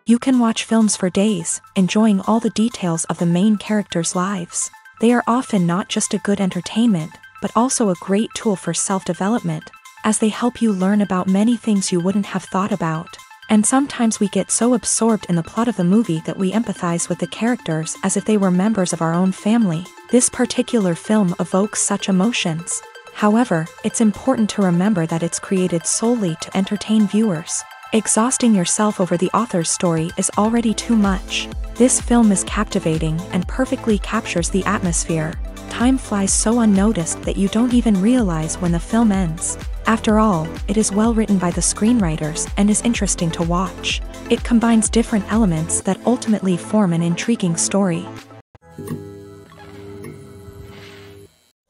You can watch films for days, enjoying all the details of the main characters' lives. They are often not just a good entertainment, but also a great tool for self-development, as they help you learn about many things you wouldn't have thought about. And sometimes we get so absorbed in the plot of the movie that we empathize with the characters as if they were members of our own family. This particular film evokes such emotions. However, it's important to remember that it's created solely to entertain viewers. Exhausting yourself over the author's story is already too much. This film is captivating and perfectly captures the atmosphere. Time flies so unnoticed that you don't even realize when the film ends. After all, it is well written by the screenwriters and is interesting to watch. It combines different elements that ultimately form an intriguing story.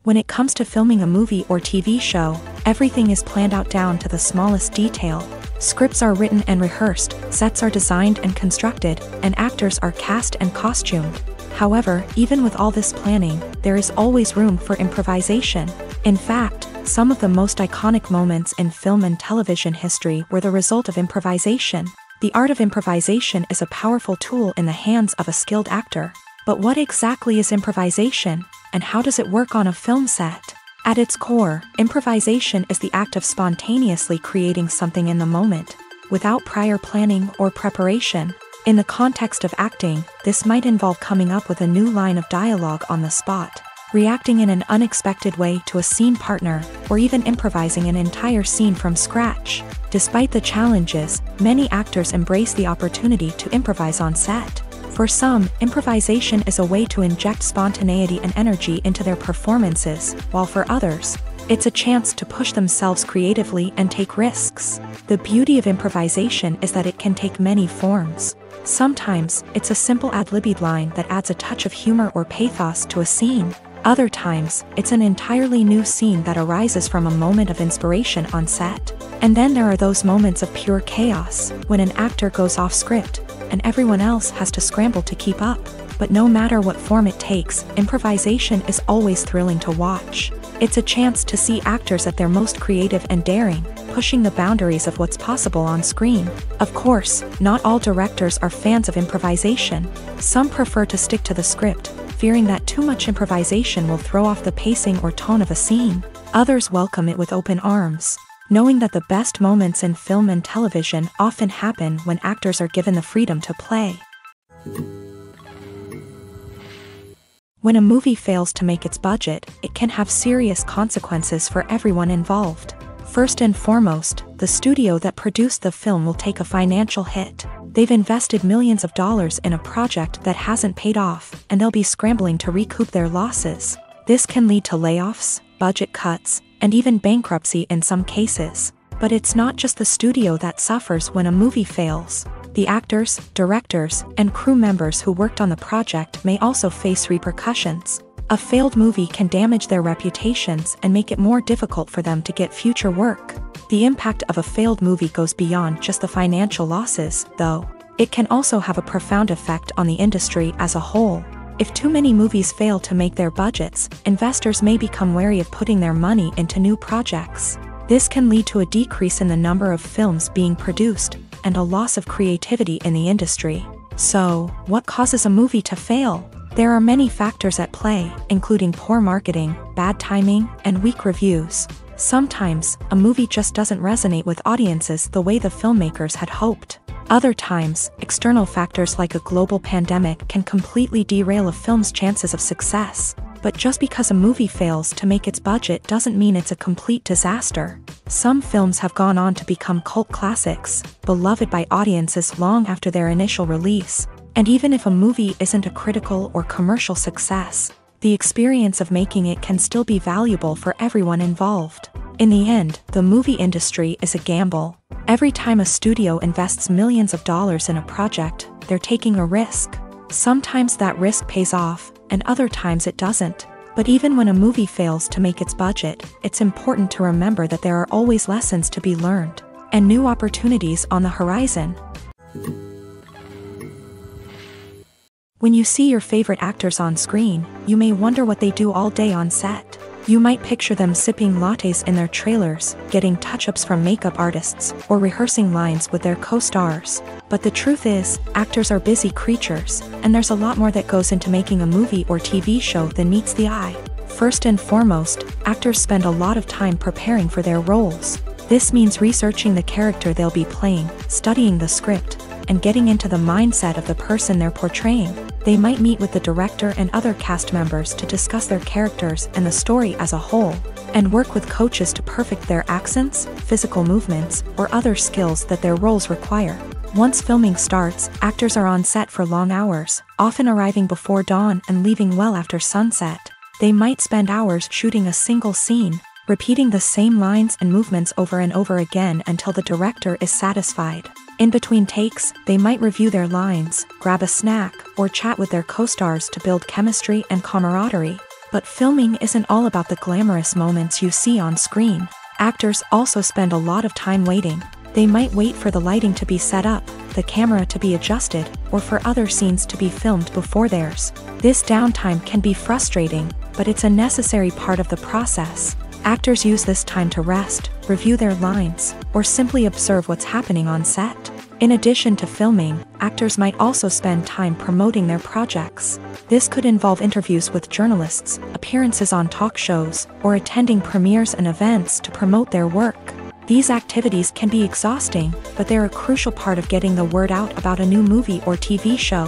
When it comes to filming a movie or TV show, everything is planned out down to the smallest detail. Scripts are written and rehearsed, sets are designed and constructed, and actors are cast and costumed. However, even with all this planning, there is always room for improvisation. In fact, some of the most iconic moments in film and television history were the result of improvisation. The art of improvisation is a powerful tool in the hands of a skilled actor. But what exactly is improvisation, and how does it work on a film set? At its core, improvisation is the act of spontaneously creating something in the moment, without prior planning or preparation. In the context of acting, this might involve coming up with a new line of dialogue on the spot, reacting in an unexpected way to a scene partner, or even improvising an entire scene from scratch. Despite the challenges, many actors embrace the opportunity to improvise on set. For some, improvisation is a way to inject spontaneity and energy into their performances, while for others, it's a chance to push themselves creatively and take risks. The beauty of improvisation is that it can take many forms. Sometimes, it's a simple ad-libbed line that adds a touch of humor or pathos to a scene. Other times, it's an entirely new scene that arises from a moment of inspiration on set. And then there are those moments of pure chaos, when an actor goes off script, and everyone else has to scramble to keep up. But no matter what form it takes, improvisation is always thrilling to watch. It's a chance to see actors at their most creative and daring, pushing the boundaries of what's possible on screen. Of course, not all directors are fans of improvisation. Some prefer to stick to the script, fearing that too much improvisation will throw off the pacing or tone of a scene. Others welcome it with open arms, knowing that the best moments in film and television often happen when actors are given the freedom to play. When a movie fails to make its budget, it can have serious consequences for everyone involved. First and foremost, the studio that produced the film will take a financial hit. They've invested millions of dollars in a project that hasn't paid off, and they'll be scrambling to recoup their losses. This can lead to layoffs, budget cuts, and even bankruptcy in some cases. But it's not just the studio that suffers when a movie fails. The actors, directors, and crew members who worked on the project may also face repercussions. A failed movie can damage their reputations and make it more difficult for them to get future work. The impact of a failed movie goes beyond just the financial losses, though. It can also have a profound effect on the industry as a whole. If too many movies fail to make their budgets, investors may become wary of putting their money into new projects. This can lead to a decrease in the number of films being produced, and a loss of creativity in the industry. So, what causes a movie to fail? There are many factors at play, including poor marketing, bad timing, and weak reviews. Sometimes, a movie just doesn't resonate with audiences the way the filmmakers had hoped. Other times, external factors like a global pandemic can completely derail a film's chances of success. But just because a movie fails to make its budget doesn't mean it's a complete disaster. Some films have gone on to become cult classics, beloved by audiences long after their initial release. And even if a movie isn't a critical or commercial success, the experience of making it can still be valuable for everyone involved. In the end, the movie industry is a gamble. Every time a studio invests millions of dollars in a project, they're taking a risk. Sometimes that risk pays off, and other times it doesn't. But even when a movie fails to make its budget, it's important to remember that there are always lessons to be learned, and new opportunities on the horizon. When you see your favorite actors on screen, you may wonder what they do all day on set. You might picture them sipping lattes in their trailers, getting touch-ups from makeup artists, or rehearsing lines with their co-stars. But the truth is, actors are busy creatures, and there's a lot more that goes into making a movie or TV show than meets the eye. First and foremost, actors spend a lot of time preparing for their roles. This means researching the character they'll be playing, studying the script, and getting into the mindset of the person they're portraying. They might meet with the director and other cast members to discuss their characters and the story as a whole, and work with coaches to perfect their accents, physical movements, or other skills that their roles require. Once filming starts, actors are on set for long hours, often arriving before dawn and leaving well after sunset. They might spend hours shooting a single scene, repeating the same lines and movements over and over again until the director is satisfied. In between takes, they might review their lines, grab a snack, or chat with their co-stars to build chemistry and camaraderie. But filming isn't all about the glamorous moments you see on screen. Actors also spend a lot of time waiting. They might wait for the lighting to be set up, the camera to be adjusted, or for other scenes to be filmed before theirs. This downtime can be frustrating, but it's a necessary part of the process. Actors use this time to rest, review their lines, or simply observe what's happening on set. In addition to filming, actors might also spend time promoting their projects. This could involve interviews with journalists, appearances on talk shows, or attending premieres and events to promote their work. These activities can be exhausting, but they're a crucial part of getting the word out about a new movie or TV show.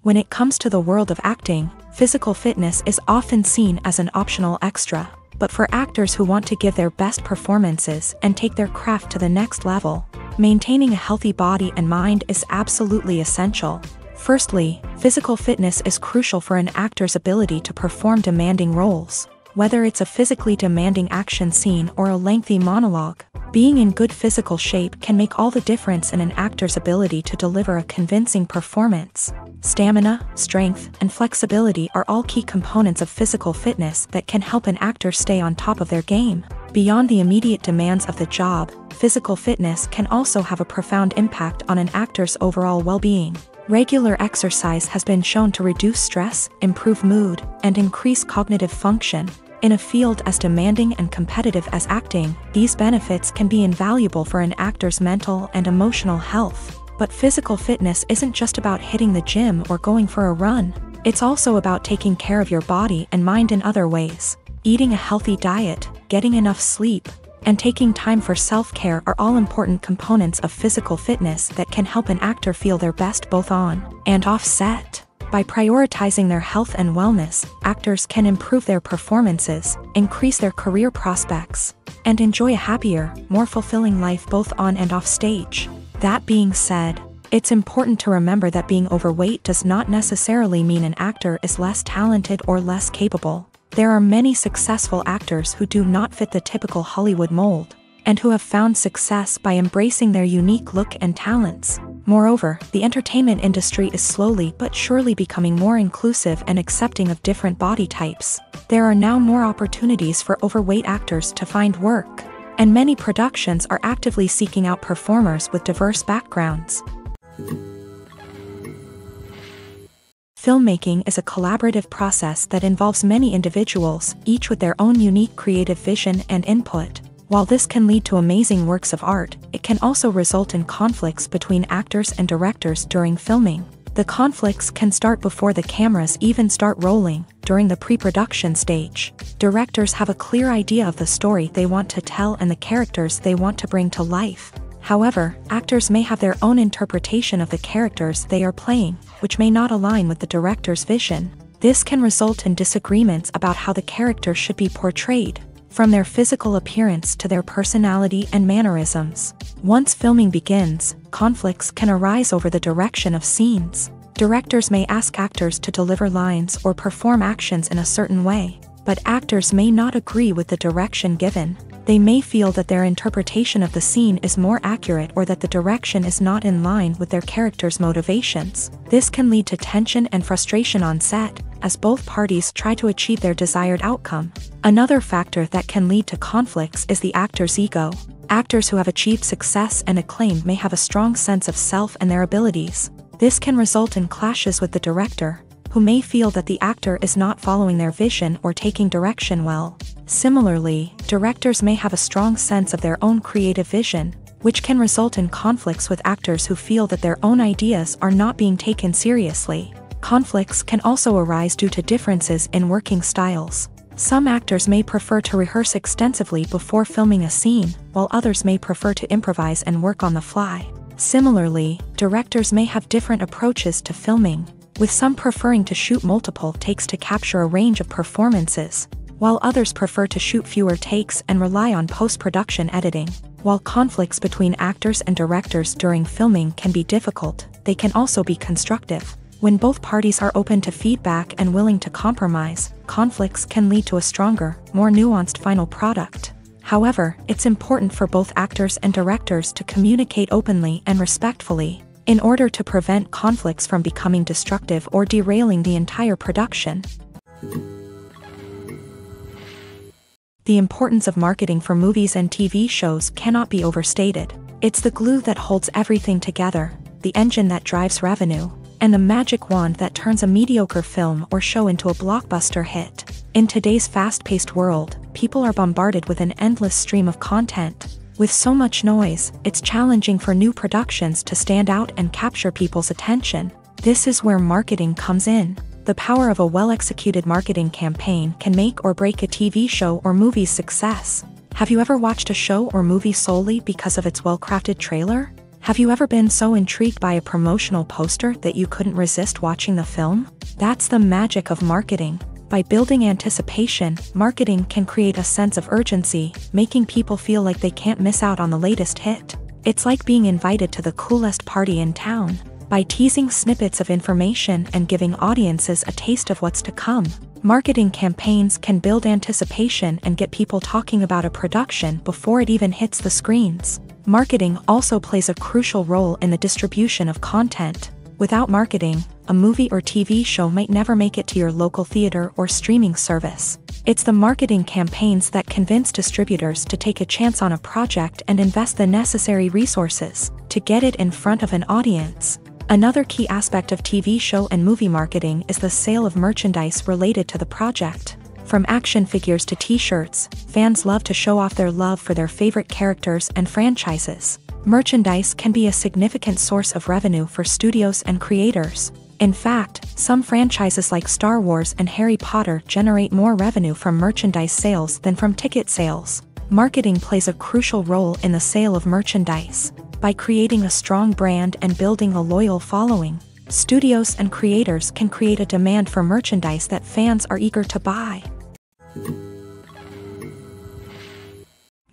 When it comes to the world of acting, physical fitness is often seen as an optional extra. But for actors who want to give their best performances and take their craft to the next level, maintaining a healthy body and mind is absolutely essential. Firstly, physical fitness is crucial for an actor's ability to perform demanding roles. Whether it's a physically demanding action scene or a lengthy monologue, being in good physical shape can make all the difference in an actor's ability to deliver a convincing performance. Stamina, strength, and flexibility are all key components of physical fitness that can help an actor stay on top of their game. Beyond the immediate demands of the job, physical fitness can also have a profound impact on an actor's overall well-being. Regular exercise has been shown to reduce stress, improve mood, and increase cognitive function. In a field as demanding and competitive as acting, these benefits can be invaluable for an actor's mental and emotional health. But physical fitness isn't just about hitting the gym or going for a run. It's also about taking care of your body and mind in other ways. Eating a healthy diet, getting enough sleep, and taking time for self-care are all important components of physical fitness that can help an actor feel their best both on and off set. By prioritizing their health and wellness, actors can improve their performances, increase their career prospects, and enjoy a happier, more fulfilling life both on and off stage. That being said, it's important to remember that being overweight does not necessarily mean an actor is less talented or less capable. There are many successful actors who do not fit the typical Hollywood mold, and who have found success by embracing their unique look and talents. Moreover, the entertainment industry is slowly but surely becoming more inclusive and accepting of different body types. There are now more opportunities for overweight actors to find work, and many productions are actively seeking out performers with diverse backgrounds. Filmmaking is a collaborative process that involves many individuals, each with their own unique creative vision and input. While this can lead to amazing works of art, it can also result in conflicts between actors and directors during filming. The conflicts can start before the cameras even start rolling, during the pre-production stage. Directors have a clear idea of the story they want to tell and the characters they want to bring to life. However, actors may have their own interpretation of the characters they are playing, which may not align with the director's vision. This can result in disagreements about how the character should be portrayed, from their physical appearance to their personality and mannerisms. Once filming begins, conflicts can arise over the direction of scenes. Directors may ask actors to deliver lines or perform actions in a certain way, but actors may not agree with the direction given. They may feel that their interpretation of the scene is more accurate or that the direction is not in line with their character's motivations. This can lead to tension and frustration on set, as both parties try to achieve their desired outcome. Another factor that can lead to conflicts is the actor's ego. Actors who have achieved success and acclaim may have a strong sense of self and their abilities. This can result in clashes with the director, who may feel that the actor is not following their vision or taking direction well. Similarly, directors may have a strong sense of their own creative vision, which can result in conflicts with actors who feel that their own ideas are not being taken seriously. Conflicts can also arise due to differences in working styles. Some actors may prefer to rehearse extensively before filming a scene, while others may prefer to improvise and work on the fly. Similarly, directors may have different approaches to filming, with some preferring to shoot multiple takes to capture a range of performances, while others prefer to shoot fewer takes and rely on post-production editing. While conflicts between actors and directors during filming can be difficult, they can also be constructive. When both parties are open to feedback and willing to compromise, conflicts can lead to a stronger, more nuanced final product. However, it's important for both actors and directors to communicate openly and respectfully, in order to prevent conflicts from becoming destructive or derailing the entire production. The importance of marketing for movies and TV shows cannot be overstated. It's the glue that holds everything together, the engine that drives revenue, and the magic wand that turns a mediocre film or show into a blockbuster hit. In today's fast-paced world, people are bombarded with an endless stream of content. With so much noise, it's challenging for new productions to stand out and capture people's attention. This is where marketing comes in. The power of a well-executed marketing campaign can make or break a TV show or movie's success. Have you ever watched a show or movie solely because of its well-crafted trailer? Have you ever been so intrigued by a promotional poster that you couldn't resist watching the film? That's the magic of marketing. By building anticipation, marketing can create a sense of urgency, making people feel like they can't miss out on the latest hit. It's like being invited to the coolest party in town. By teasing snippets of information and giving audiences a taste of what's to come, marketing campaigns can build anticipation and get people talking about a production before it even hits the screens. Marketing also plays a crucial role in the distribution of content. Without marketing, a movie or TV show might never make it to your local theater or streaming service. It's the marketing campaigns that convince distributors to take a chance on a project and invest the necessary resources to get it in front of an audience. Another key aspect of TV show and movie marketing is the sale of merchandise related to the project. From action figures to t-shirts, fans love to show off their love for their favorite characters and franchises. Merchandise can be a significant source of revenue for studios and creators. In fact, some franchises like Star Wars and Harry Potter generate more revenue from merchandise sales than from ticket sales. Marketing plays a crucial role in the sale of merchandise. By creating a strong brand and building a loyal following, studios and creators can create a demand for merchandise that fans are eager to buy.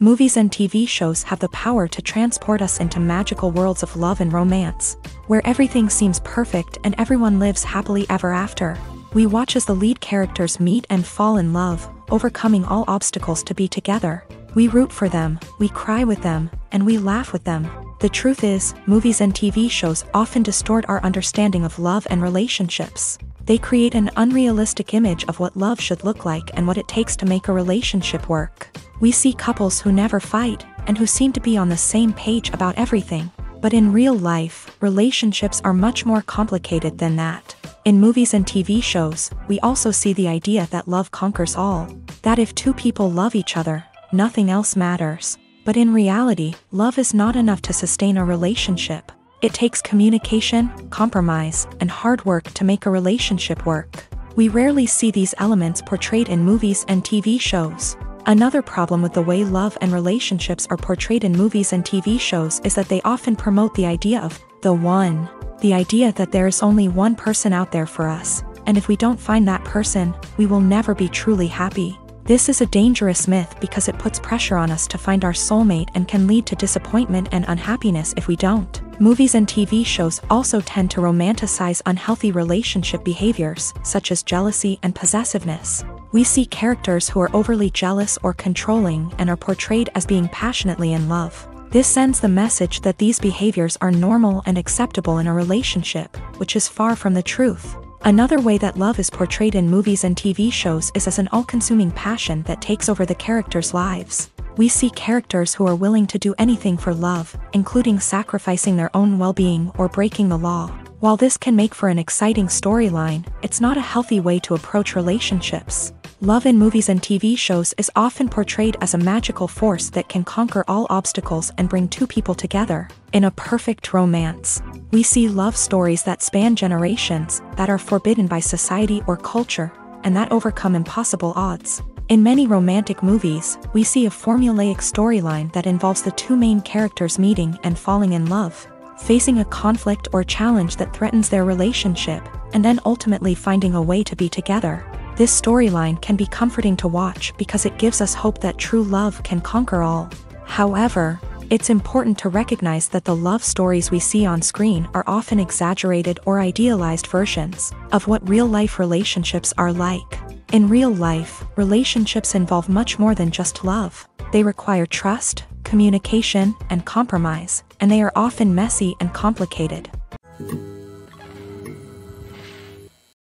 Movies and TV shows have the power to transport us into magical worlds of love and romance, where everything seems perfect and everyone lives happily ever after. We watch as the lead characters meet and fall in love, overcoming all obstacles to be together. We root for them, we cry with them, and we laugh with them. The truth is, movies and TV shows often distort our understanding of love and relationships. They create an unrealistic image of what love should look like and what it takes to make a relationship work. We see couples who never fight, and who seem to be on the same page about everything. But in real life, relationships are much more complicated than that. In movies and TV shows, we also see the idea that love conquers all. That if two people love each other, nothing else matters. But in reality, love is not enough to sustain a relationship. It takes communication, compromise, and hard work to make a relationship work. We rarely see these elements portrayed in movies and TV shows. Another problem with the way love and relationships are portrayed in movies and TV shows is that they often promote the idea of the one. The idea that there is only one person out there for us, and if we don't find that person, we will never be truly happy. This is a dangerous myth because it puts pressure on us to find our soulmate and can lead to disappointment and unhappiness if we don't. Movies and TV shows also tend to romanticize unhealthy relationship behaviors, such as jealousy and possessiveness. We see characters who are overly jealous or controlling and are portrayed as being passionately in love. This sends the message that these behaviors are normal and acceptable in a relationship, which is far from the truth. Another way that love is portrayed in movies and TV shows is as an all-consuming passion that takes over the characters' lives. We see characters who are willing to do anything for love, including sacrificing their own well-being or breaking the law. While this can make for an exciting storyline, it's not a healthy way to approach relationships. Love in movies and TV shows is often portrayed as a magical force that can conquer all obstacles and bring two people together. In a perfect romance, we see love stories that span generations, that are forbidden by society or culture, and that overcome impossible odds. In many romantic movies, we see a formulaic storyline that involves the two main characters meeting and falling in love, facing a conflict or challenge that threatens their relationship, and then ultimately finding a way to be together. This storyline can be comforting to watch because it gives us hope that true love can conquer all. However, it's important to recognize that the love stories we see on screen are often exaggerated or idealized versions of what real-life relationships are like. In real life, relationships involve much more than just love. They require trust, communication, and compromise, and they are often messy and complicated.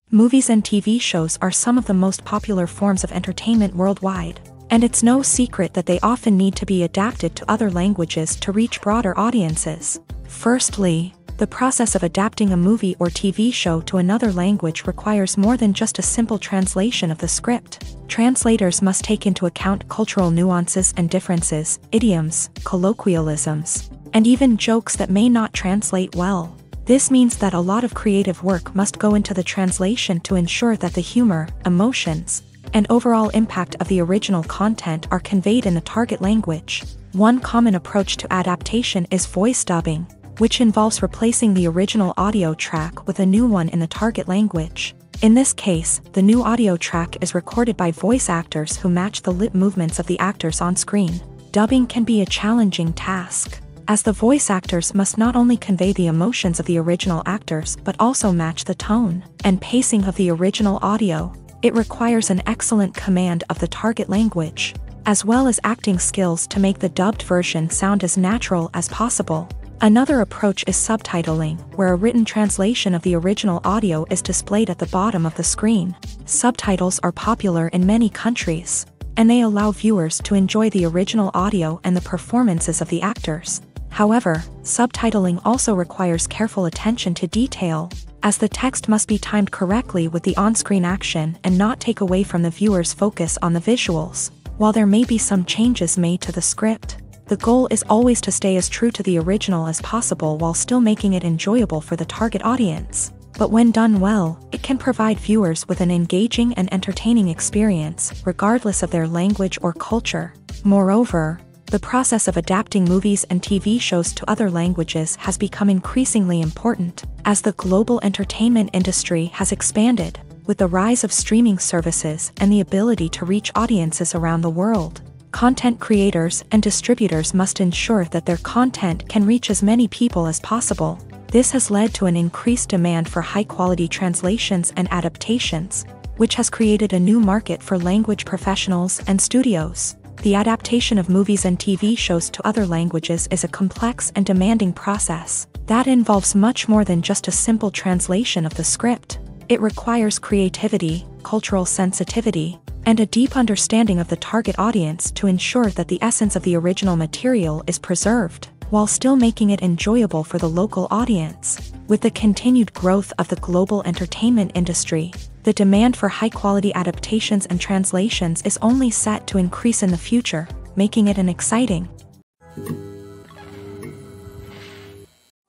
Movies and TV shows are some of the most popular forms of entertainment worldwide, and it's no secret that they often need to be adapted to other languages to reach broader audiences. Firstly, the process of adapting a movie or TV show to another language requires more than just a simple translation of the script. Translators must take into account cultural nuances and differences, idioms, colloquialisms, and even jokes that may not translate well. This means that a lot of creative work must go into the translation to ensure that the humor, emotions, and overall impact of the original content are conveyed in the target language. One common approach to adaptation is voice dubbing, which involves replacing the original audio track with a new one in the target language. In this case, the new audio track is recorded by voice actors who match the lip movements of the actors on screen. Dubbing can be a challenging task, as the voice actors must not only convey the emotions of the original actors but also match the tone and pacing of the original audio. It requires an excellent command of the target language, as well as acting skills to make the dubbed version sound as natural as possible. Another approach is subtitling, where a written translation of the original audio is displayed at the bottom of the screen. Subtitles are popular in many countries, and they allow viewers to enjoy the original audio and the performances of the actors. However, subtitling also requires careful attention to detail, as the text must be timed correctly with the on-screen action and not take away from the viewer's focus on the visuals. While there may be some changes made to the script, the goal is always to stay as true to the original as possible while still making it enjoyable for the target audience. But when done well, it can provide viewers with an engaging and entertaining experience, regardless of their language or culture. Moreover, the process of adapting movies and TV shows to other languages has become increasingly important, as the global entertainment industry has expanded, with the rise of streaming services and the ability to reach audiences around the world. Content creators and distributors must ensure that their content can reach as many people as possible. This has led to an increased demand for high-quality translations and adaptations, which has created a new market for language professionals and studios. The adaptation of movies and TV shows to other languages is a complex and demanding process that involves much more than just a simple translation of the script. It requires creativity, cultural sensitivity, and a deep understanding of the target audience to ensure that the essence of the original material is preserved, while still making it enjoyable for the local audience. With the continued growth of the global entertainment industry, the demand for high-quality adaptations and translations is only set to increase in the future, making it an exciting.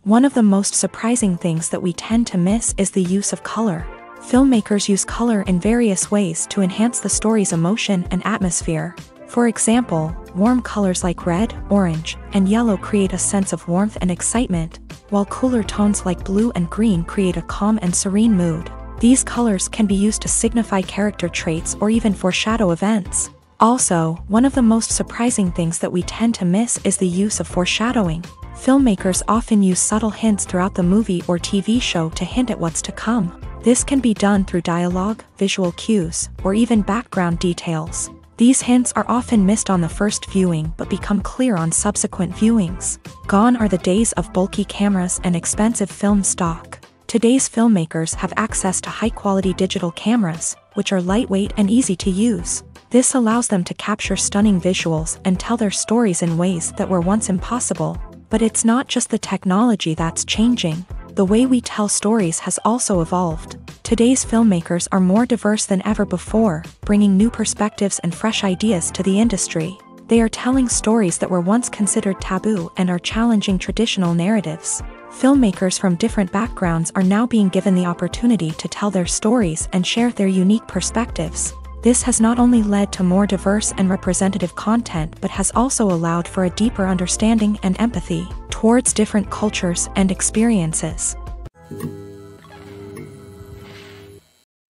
One of the most surprising things that we tend to miss is the use of color. Filmmakers use color in various ways to enhance the story's emotion and atmosphere. For example, warm colors like red, orange, and yellow create a sense of warmth and excitement, while cooler tones like blue and green create a calm and serene mood. These colors can be used to signify character traits or even foreshadow events. Also, one of the most surprising things that we tend to miss is the use of foreshadowing. Filmmakers often use subtle hints throughout the movie or TV show to hint at what's to come. This can be done through dialogue, visual cues, or even background details. These hints are often missed on the first viewing but become clear on subsequent viewings. Gone are the days of bulky cameras and expensive film stock. Today's filmmakers have access to high-quality digital cameras, which are lightweight and easy to use. This allows them to capture stunning visuals and tell their stories in ways that were once impossible. But it's not just the technology that's changing. The way we tell stories has also evolved. Today's filmmakers are more diverse than ever before, bringing new perspectives and fresh ideas to the industry. They are telling stories that were once considered taboo and are challenging traditional narratives. Filmmakers from different backgrounds are now being given the opportunity to tell their stories and share their unique perspectives. This has not only led to more diverse and representative content but has also allowed for a deeper understanding and empathy towards different cultures and experiences.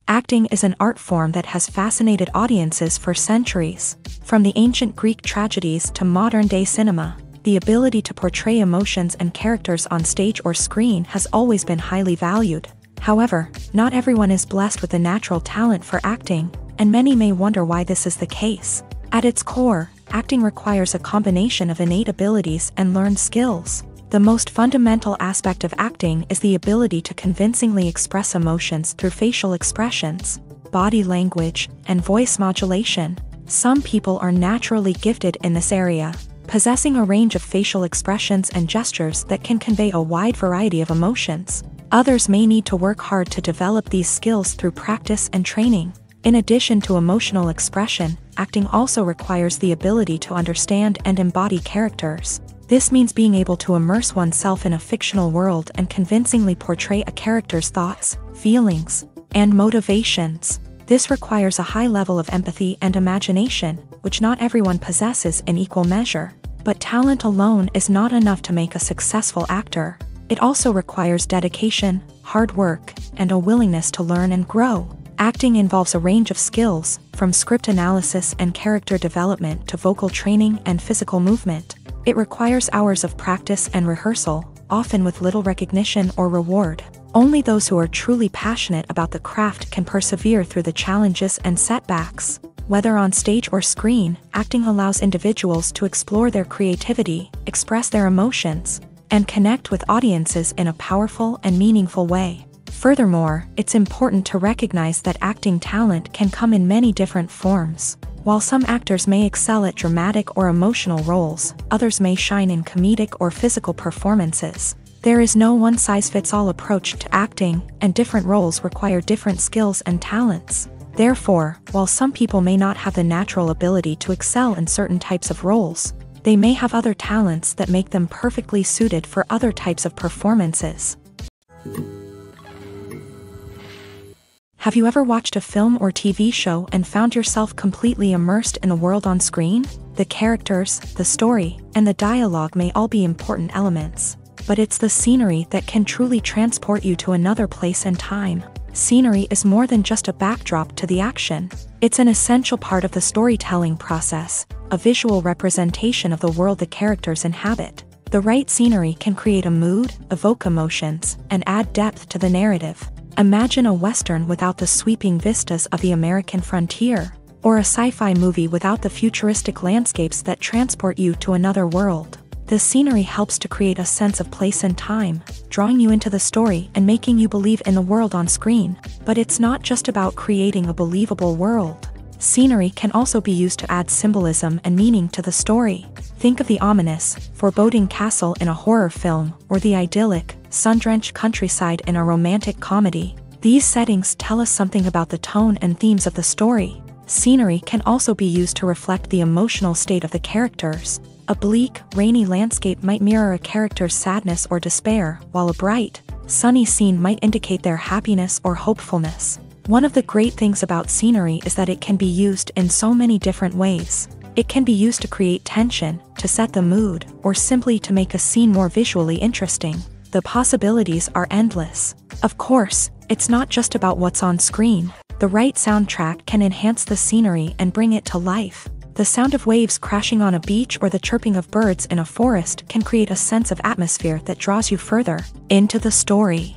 Acting is an art form that has fascinated audiences for centuries. From the ancient Greek tragedies to modern-day cinema, the ability to portray emotions and characters on stage or screen has always been highly valued. However, not everyone is blessed with a natural talent for acting, and many may wonder why this is the case. At its core, acting requires a combination of innate abilities and learned skills. The most fundamental aspect of acting is the ability to convincingly express emotions through facial expressions, body language, and voice modulation. Some people are naturally gifted in this area, possessing a range of facial expressions and gestures that can convey a wide variety of emotions. Others may need to work hard to develop these skills through practice and training. In addition to emotional expression, acting also requires the ability to understand and embody characters. This means being able to immerse oneself in a fictional world and convincingly portray a character's thoughts, feelings, and motivations. This requires a high level of empathy and imagination, which not everyone possesses in equal measure. But talent alone is not enough to make a successful actor. It also requires dedication, hard work, and a willingness to learn and grow. Acting involves a range of skills, from script analysis and character development to vocal training and physical movement. It requires hours of practice and rehearsal, often with little recognition or reward. Only those who are truly passionate about the craft can persevere through the challenges and setbacks. Whether on stage or screen, acting allows individuals to explore their creativity, express their emotions, and connect with audiences in a powerful and meaningful way. Furthermore, it's important to recognize that acting talent can come in many different forms. While some actors may excel at dramatic or emotional roles, others may shine in comedic or physical performances. There is no one-size-fits-all approach to acting, and different roles require different skills and talents. Therefore, while some people may not have the natural ability to excel in certain types of roles, they may have other talents that make them perfectly suited for other types of performances. Have you ever watched a film or TV show and found yourself completely immersed in the world on screen? The characters, the story, and the dialogue may all be important elements, but it's the scenery that can truly transport you to another place and time. Scenery is more than just a backdrop to the action. It's an essential part of the storytelling process, a visual representation of the world the characters inhabit. The right scenery can create a mood, evoke emotions, and add depth to the narrative. Imagine a Western without the sweeping vistas of the American frontier, or a sci-fi movie without the futuristic landscapes that transport you to another world. The scenery helps to create a sense of place and time, drawing you into the story and making you believe in the world on screen. But it's not just about creating a believable world. Scenery can also be used to add symbolism and meaning to the story. Think of the ominous, foreboding castle in a horror film, or the idyllic, sun-drenched countryside in a romantic comedy. These settings tell us something about the tone and themes of the story. Scenery can also be used to reflect the emotional state of the characters. A bleak, rainy landscape might mirror a character's sadness or despair, while a bright, sunny scene might indicate their happiness or hopefulness. One of the great things about scenery is that it can be used in so many different ways. It can be used to create tension, to set the mood, or simply to make a scene more visually interesting. The possibilities are endless. Of course, it's not just about what's on screen. The right soundtrack can enhance the scenery and bring it to life. The sound of waves crashing on a beach or the chirping of birds in a forest can create a sense of atmosphere that draws you further into the story.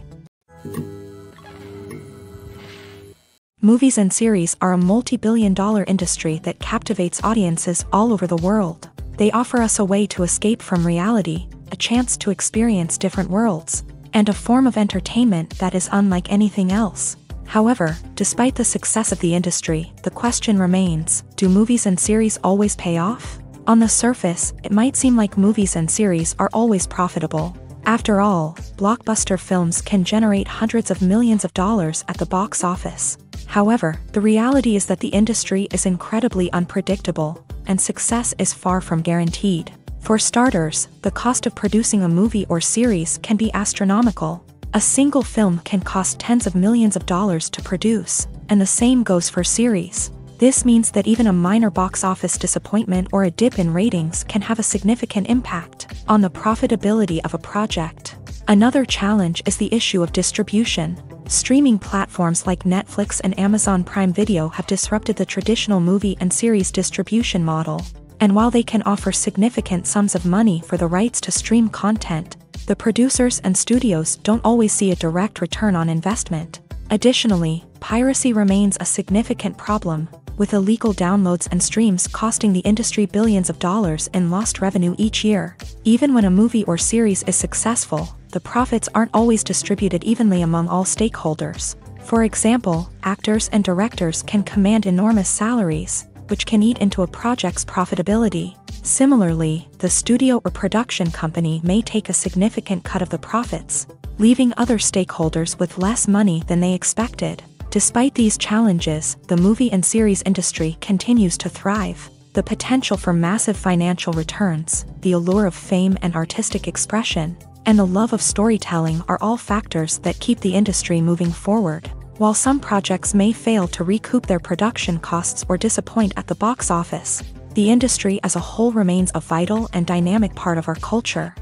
Movies and series are a multi-billion-dollar industry that captivates audiences all over the world. They offer us a way to escape from reality, a chance to experience different worlds, and a form of entertainment that is unlike anything else. However, despite the success of the industry, the question remains, do movies and series always pay off? On the surface, it might seem like movies and series are always profitable. After all, blockbuster films can generate hundreds of millions of dollars at the box office. However, the reality is that the industry is incredibly unpredictable, and success is far from guaranteed. For starters, the cost of producing a movie or series can be astronomical. A single film can cost tens of millions of dollars to produce, and the same goes for series. This means that even a minor box office disappointment or a dip in ratings can have a significant impact on the profitability of a project. Another challenge is the issue of distribution. Streaming platforms like Netflix and Amazon Prime Video have disrupted the traditional movie and series distribution model. And while they can offer significant sums of money for the rights to stream content, the producers and studios don't always see a direct return on investment. Additionally, piracy remains a significant problem, with illegal downloads and streams costing the industry billions of dollars in lost revenue each year. Even when a movie or series is successful, the profits aren't always distributed evenly among all stakeholders. For example, actors and directors can command enormous salaries, which can eat into a project's profitability. Similarly, the studio or production company may take a significant cut of the profits, leaving other stakeholders with less money than they expected. Despite these challenges, the movie and series industry continues to thrive. The potential for massive financial returns, the allure of fame and artistic expression, and the love of storytelling are all factors that keep the industry moving forward. While some projects may fail to recoup their production costs or disappoint at the box office, the industry as a whole remains a vital and dynamic part of our culture.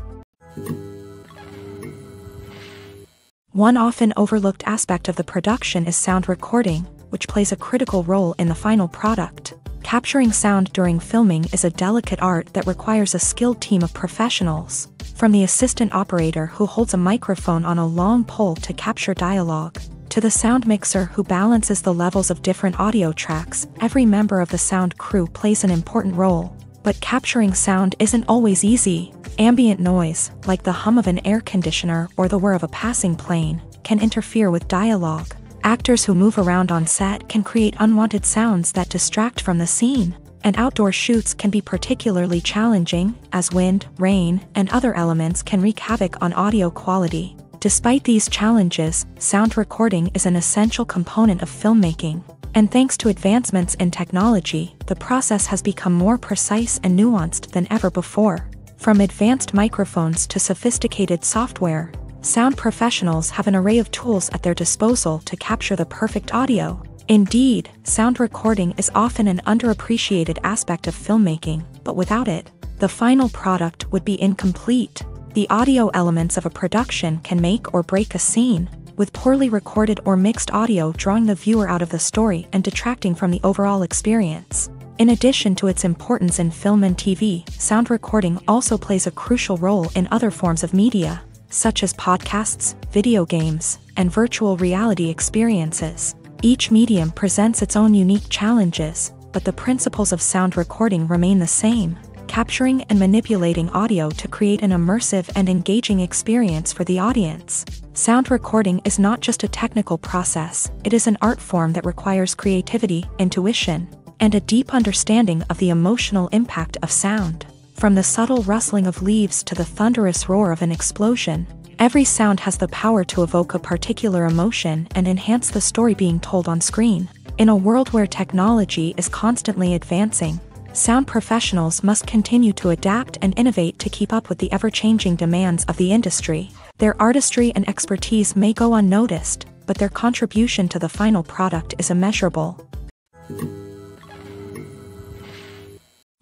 One often overlooked aspect of the production is sound recording, which plays a critical role in the final product. Capturing sound during filming is a delicate art that requires a skilled team of professionals, from the assistant operator who holds a microphone on a long pole to capture dialogue, to the sound mixer who balances the levels of different audio tracks. Every member of the sound crew plays an important role. But capturing sound isn't always easy. Ambient noise, like the hum of an air conditioner or the whir of a passing plane, can interfere with dialogue. Actors who move around on set can create unwanted sounds that distract from the scene. And outdoor shoots can be particularly challenging, as wind, rain, and other elements can wreak havoc on audio quality. Despite these challenges, sound recording is an essential component of filmmaking. And thanks to advancements in technology, the process has become more precise and nuanced than ever before. From advanced microphones to sophisticated software, sound professionals have an array of tools at their disposal to capture the perfect audio. Indeed, sound recording is often an underappreciated aspect of filmmaking, but without it, the final product would be incomplete. The audio elements of a production can make or break a scene, with poorly recorded or mixed audio drawing the viewer out of the story and detracting from the overall experience. In addition to its importance in film and TV, sound recording also plays a crucial role in other forms of media, such as podcasts, video games, and virtual reality experiences. Each medium presents its own unique challenges, but the principles of sound recording remain the same: capturing and manipulating audio to create an immersive and engaging experience for the audience. Sound recording is not just a technical process, it is an art form that requires creativity, intuition, and a deep understanding of the emotional impact of sound. From the subtle rustling of leaves to the thunderous roar of an explosion, every sound has the power to evoke a particular emotion and enhance the story being told on screen. In a world where technology is constantly advancing, sound professionals must continue to adapt and innovate to keep up with the ever-changing demands of the industry. Their artistry and expertise may go unnoticed, but their contribution to the final product is immeasurable.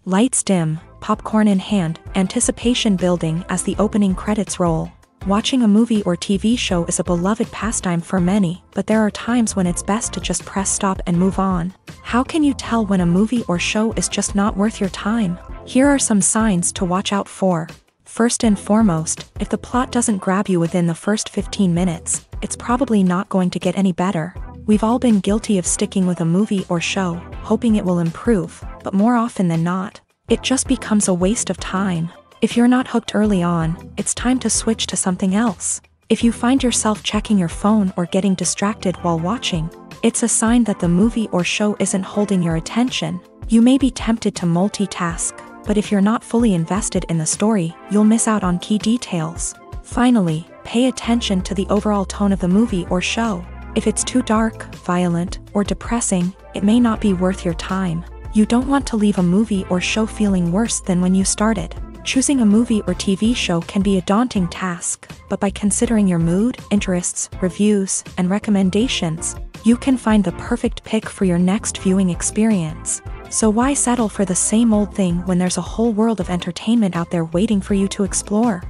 Lights dim, popcorn in hand, anticipation building as the opening credits roll. Watching a movie or TV show is a beloved pastime for many, but there are times when it's best to just press stop and move on. How can you tell when a movie or show is just not worth your time? Here are some signs to watch out for. First and foremost, if the plot doesn't grab you within the first 15 minutes, it's probably not going to get any better. We've all been guilty of sticking with a movie or show, hoping it will improve, but more often than not, it just becomes a waste of time. If you're not hooked early on, it's time to switch to something else. If you find yourself checking your phone or getting distracted while watching, it's a sign that the movie or show isn't holding your attention. You may be tempted to multitask, but if you're not fully invested in the story, you'll miss out on key details. Finally, Pay attention to the overall tone of the movie or show. If it's too dark, violent, or depressing, it may not be worth your time. You don't want to leave a movie or show feeling worse than when you started. Choosing a movie or TV show can be a daunting task, but by considering your mood, interests, reviews, and recommendations, you can find the perfect pick for your next viewing experience. So why settle for the same old thing when there's a whole world of entertainment out there waiting for you to explore?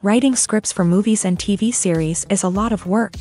Writing scripts for movies and TV series is a lot of work.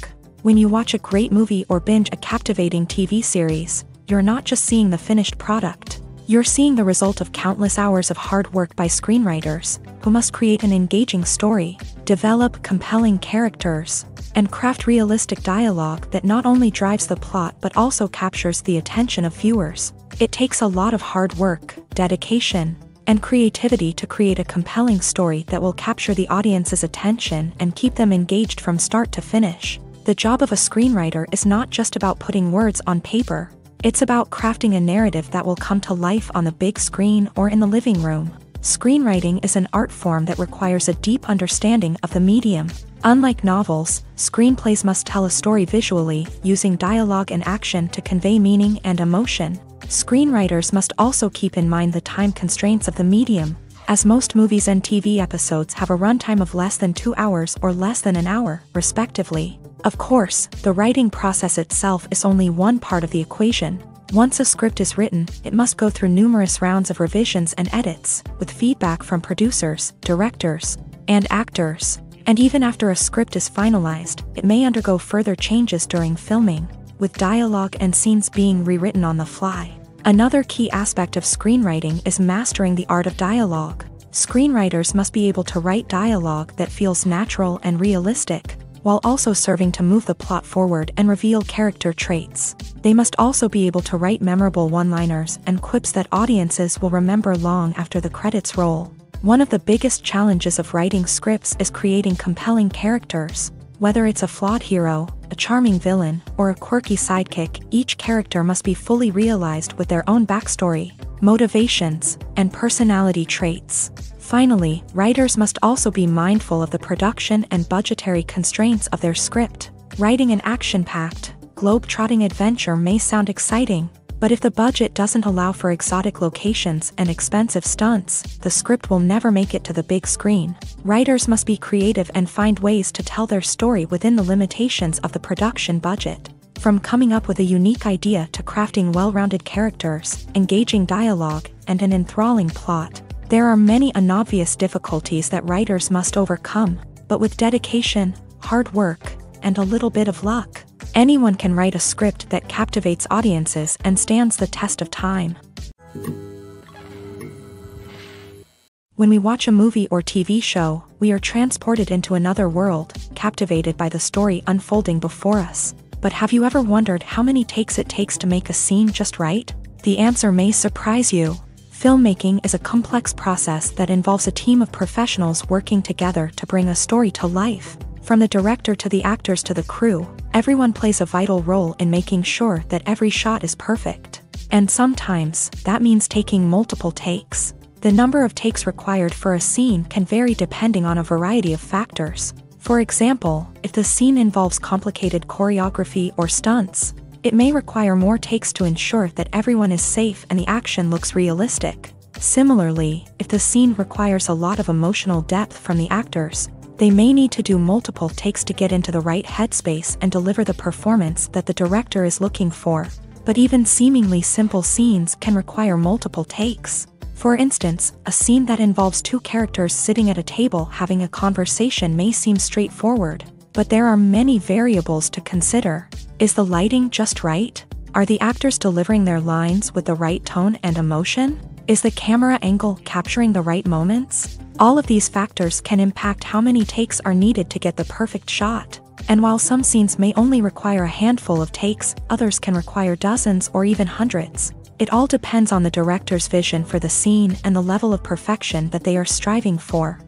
When you watch a great movie or binge a captivating TV series, you're not just seeing the finished product. You're seeing the result of countless hours of hard work by screenwriters, who must create an engaging story, develop compelling characters, and craft realistic dialogue that not only drives the plot but also captures the attention of viewers. It takes a lot of hard work, dedication, and creativity to create a compelling story that will capture the audience's attention and keep them engaged from start to finish. The job of a screenwriter is not just about putting words on paper. It's about crafting a narrative that will come to life on the big screen or in the living room. Screenwriting is an art form that requires a deep understanding of the medium. Unlike novels, screenplays must tell a story visually, using dialogue and action to convey meaning and emotion. Screenwriters must also keep in mind the time constraints of the medium, as most movies and TV episodes have a runtime of less than 2 hours or less than an hour, respectively. Of course, the writing process itself is only one part of the equation. Once a script is written, it must go through numerous rounds of revisions and edits, with feedback from producers, directors, and actors. And even after a script is finalized, it may undergo further changes during filming, with dialogue and scenes being rewritten on the fly. Another key aspect of screenwriting is mastering the art of dialogue. Screenwriters must be able to write dialogue that feels natural and realistic, while also serving to move the plot forward and reveal character traits. They must also be able to write memorable one-liners and quips that audiences will remember long after the credits roll. One of the biggest challenges of writing scripts is creating compelling characters. Whether it's a flawed hero, a charming villain, or a quirky sidekick, each character must be fully realized with their own backstory, motivations, and personality traits. Finally, writers must also be mindful of the production and budgetary constraints of their script. Writing an action-packed, globe-trotting adventure may sound exciting, but if the budget doesn't allow for exotic locations and expensive stunts, the script will never make it to the big screen. Writers must be creative and find ways to tell their story within the limitations of the production budget. From coming up with a unique idea to crafting well-rounded characters, engaging dialogue, and an enthralling plot, there are many unobvious difficulties that writers must overcome, but with dedication, hard work, and a little bit of luck, anyone can write a script that captivates audiences and stands the test of time. When we watch a movie or TV show, we are transported into another world, captivated by the story unfolding before us. But have you ever wondered how many takes it takes to make a scene just right? The answer may surprise you. Filmmaking is a complex process that involves a team of professionals working together to bring a story to life. From the director to the actors to the crew, everyone plays a vital role in making sure that every shot is perfect. And sometimes, that means taking multiple takes. The number of takes required for a scene can vary depending on a variety of factors. For example, if the scene involves complicated choreography or stunts, it may require more takes to ensure that everyone is safe and the action looks realistic. Similarly, if the scene requires a lot of emotional depth from the actors, they may need to do multiple takes to get into the right headspace and deliver the performance that the director is looking for. But even seemingly simple scenes can require multiple takes. For instance, a scene that involves two characters sitting at a table having a conversation may seem straightforward, but there are many variables to consider. Is the lighting just right? Are the actors delivering their lines with the right tone and emotion? Is the camera angle capturing the right moments? All of these factors can impact how many takes are needed to get the perfect shot. And while some scenes may only require a handful of takes, others can require dozens or even hundreds. It all depends on the director's vision for the scene and the level of perfection that they are striving for.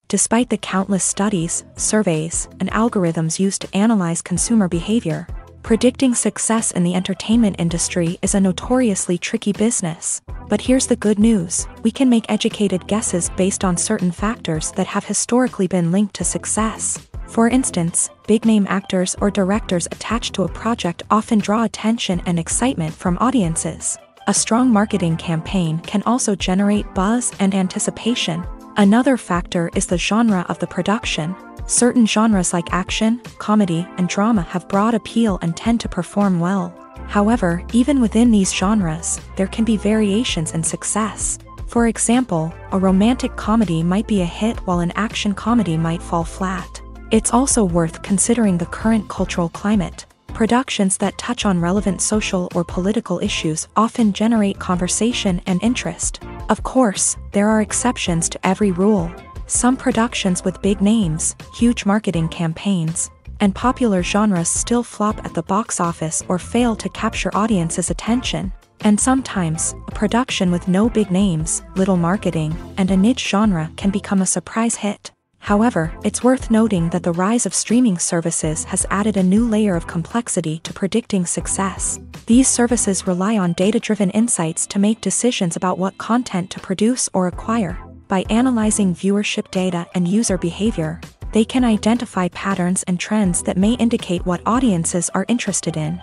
Despite the countless studies, surveys, and algorithms used to analyze consumer behavior, Predicting success in the entertainment industry is a notoriously tricky business. But here's the good news: we can make educated guesses based on certain factors that have historically been linked to success. For instance, big-name actors or directors attached to a project often draw attention and excitement from audiences. A strong marketing campaign can also generate buzz and anticipation. Another factor is the genre of the production. Certain genres like action, comedy, and drama have broad appeal and tend to perform well. However, even within these genres, there can be variations in success. For example, a romantic comedy might be a hit while an action comedy might fall flat. It's also worth considering the current cultural climate. Productions that touch on relevant social or political issues often generate conversation and interest. Of course, there are exceptions to every rule. Some productions with big names, huge marketing campaigns, and popular genres still flop at the box office or fail to capture audiences' attention. And sometimes, a production with no big names, little marketing, and a niche genre can become a surprise hit. However, it's worth noting that the rise of streaming services has added a new layer of complexity to predicting success. These services rely on data-driven insights to make decisions about what content to produce or acquire. By analyzing viewership data and user behavior, they can identify patterns and trends that may indicate what audiences are interested in.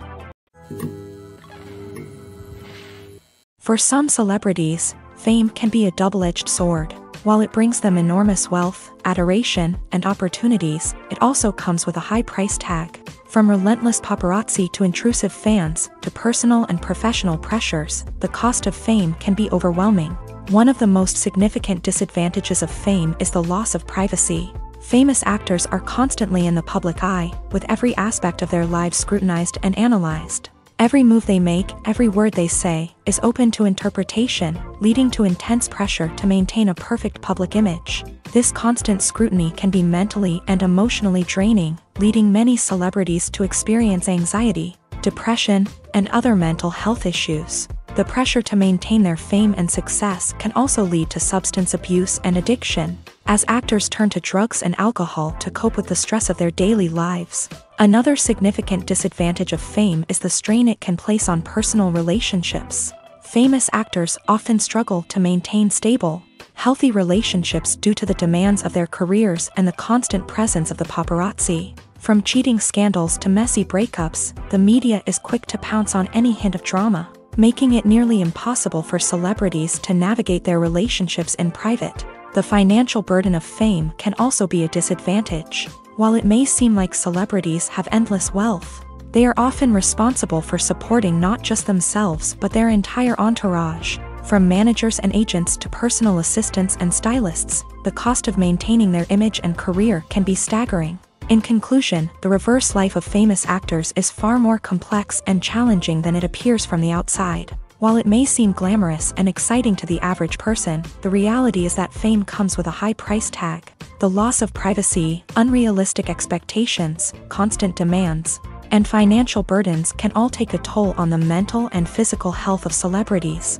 For some celebrities, fame can be a double-edged sword. While it brings them enormous wealth, adoration, and opportunities, it also comes with a high price tag. From relentless paparazzi to intrusive fans, to personal and professional pressures, the cost of fame can be overwhelming. One of the most significant disadvantages of fame is the loss of privacy. Famous actors are constantly in the public eye, with every aspect of their lives scrutinized and analyzed. Every move they make, every word they say, is open to interpretation, leading to intense pressure to maintain a perfect public image. This constant scrutiny can be mentally and emotionally draining, leading many celebrities to experience anxiety, depression, and other mental health issues. The pressure to maintain their fame and success can also lead to substance abuse and addiction, as actors turn to drugs and alcohol to cope with the stress of their daily lives. Another significant disadvantage of fame is the strain it can place on personal relationships. Famous actors often struggle to maintain stable, healthy relationships due to the demands of their careers and the constant presence of the paparazzi. From cheating scandals to messy breakups, the media is quick to pounce on any hint of drama, making it nearly impossible for celebrities to navigate their relationships in private. The financial burden of fame can also be a disadvantage. While it may seem like celebrities have endless wealth, they are often responsible for supporting not just themselves but their entire entourage. From managers and agents to personal assistants and stylists, the cost of maintaining their image and career can be staggering. In conclusion, the reverse life of famous actors is far more complex and challenging than it appears from the outside. While it may seem glamorous and exciting to the average person, the reality is that fame comes with a high price tag. The loss of privacy, unrealistic expectations, constant demands, and financial burdens can all take a toll on the mental and physical health of celebrities.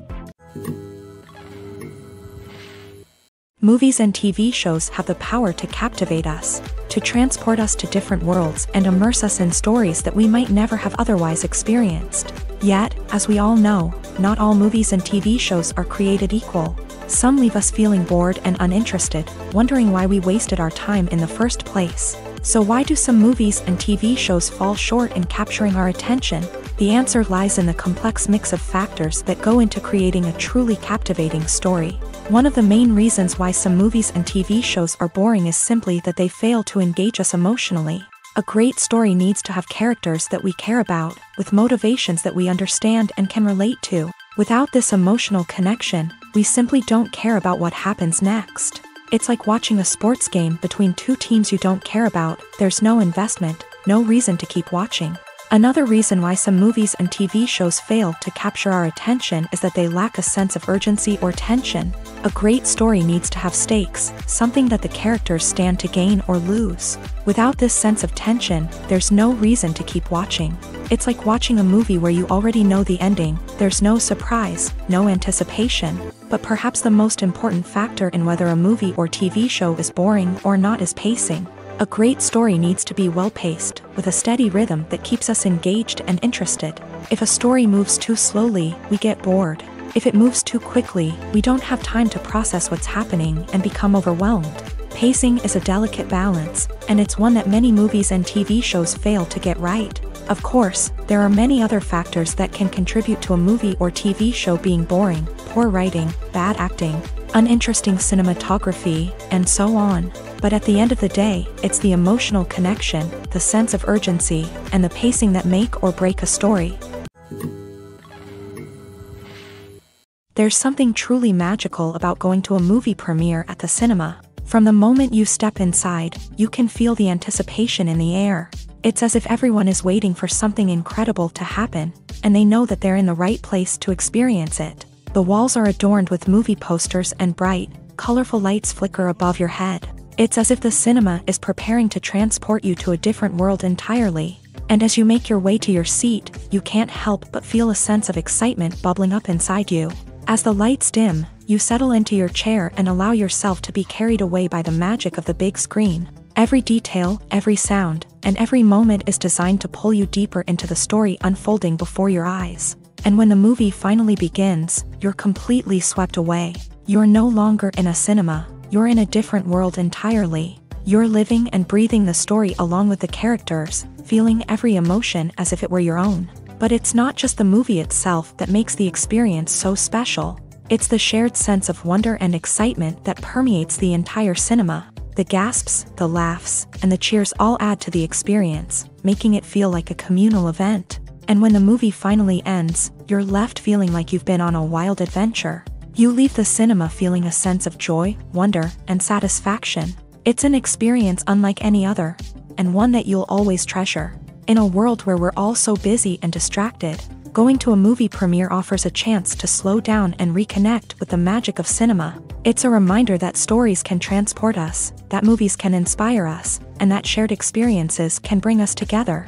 Movies and TV shows have the power to captivate us, to transport us to different worlds and immerse us in stories that we might never have otherwise experienced. Yet, as we all know, not all movies and TV shows are created equal. Some leave us feeling bored and uninterested, wondering why we wasted our time in the first place. So why do some movies and TV shows fall short in capturing our attention? The answer lies in the complex mix of factors that go into creating a truly captivating story. One of the main reasons why some movies and TV shows are boring is simply that they fail to engage us emotionally. A great story needs to have characters that we care about, with motivations that we understand and can relate to. Without this emotional connection, we simply don't care about what happens next. It's like watching a sports game between two teams you don't care about. There's no investment, no reason to keep watching. Another reason why some movies and TV shows fail to capture our attention is that they lack a sense of urgency or tension. A great story needs to have stakes, something that the characters stand to gain or lose. Without this sense of tension, there's no reason to keep watching. It's like watching a movie where you already know the ending. There's no surprise, no anticipation. But perhaps the most important factor in whether a movie or TV show is boring or not is pacing. A great story needs to be well-paced, with a steady rhythm that keeps us engaged and interested. If a story moves too slowly, we get bored. If it moves too quickly, we don't have time to process what's happening and become overwhelmed. Pacing is a delicate balance, and it's one that many movies and TV shows fail to get right. Of course, there are many other factors that can contribute to a movie or TV show being boring: poor writing, bad acting, uninteresting cinematography, and so on. But at the end of the day, it's the emotional connection, the sense of urgency, and the pacing that make or break a story. There's something truly magical about going to a movie premiere at the cinema. From the moment you step inside, you can feel the anticipation in the air. It's as if everyone is waiting for something incredible to happen, and they know that they're in the right place to experience it. The walls are adorned with movie posters and bright, colorful lights flicker above your head. It's as if the cinema is preparing to transport you to a different world entirely. And as you make your way to your seat, you can't help but feel a sense of excitement bubbling up inside you. As the lights dim, you settle into your chair and allow yourself to be carried away by the magic of the big screen. Every detail, every sound, and every moment is designed to pull you deeper into the story unfolding before your eyes. And when the movie finally begins, you're completely swept away. You're no longer in a cinema, you're in a different world entirely. You're living and breathing the story along with the characters, feeling every emotion as if it were your own. But it's not just the movie itself that makes the experience so special. It's the shared sense of wonder and excitement that permeates the entire cinema. The gasps, the laughs, and the cheers all add to the experience, making it feel like a communal event. And when the movie finally ends, you're left feeling like you've been on a wild adventure. You leave the cinema feeling a sense of joy, wonder, and satisfaction. It's an experience unlike any other, and one that you'll always treasure. In a world where we're all so busy and distracted, going to a movie premiere offers a chance to slow down and reconnect with the magic of cinema. It's a reminder that stories can transport us, that movies can inspire us, and that shared experiences can bring us together.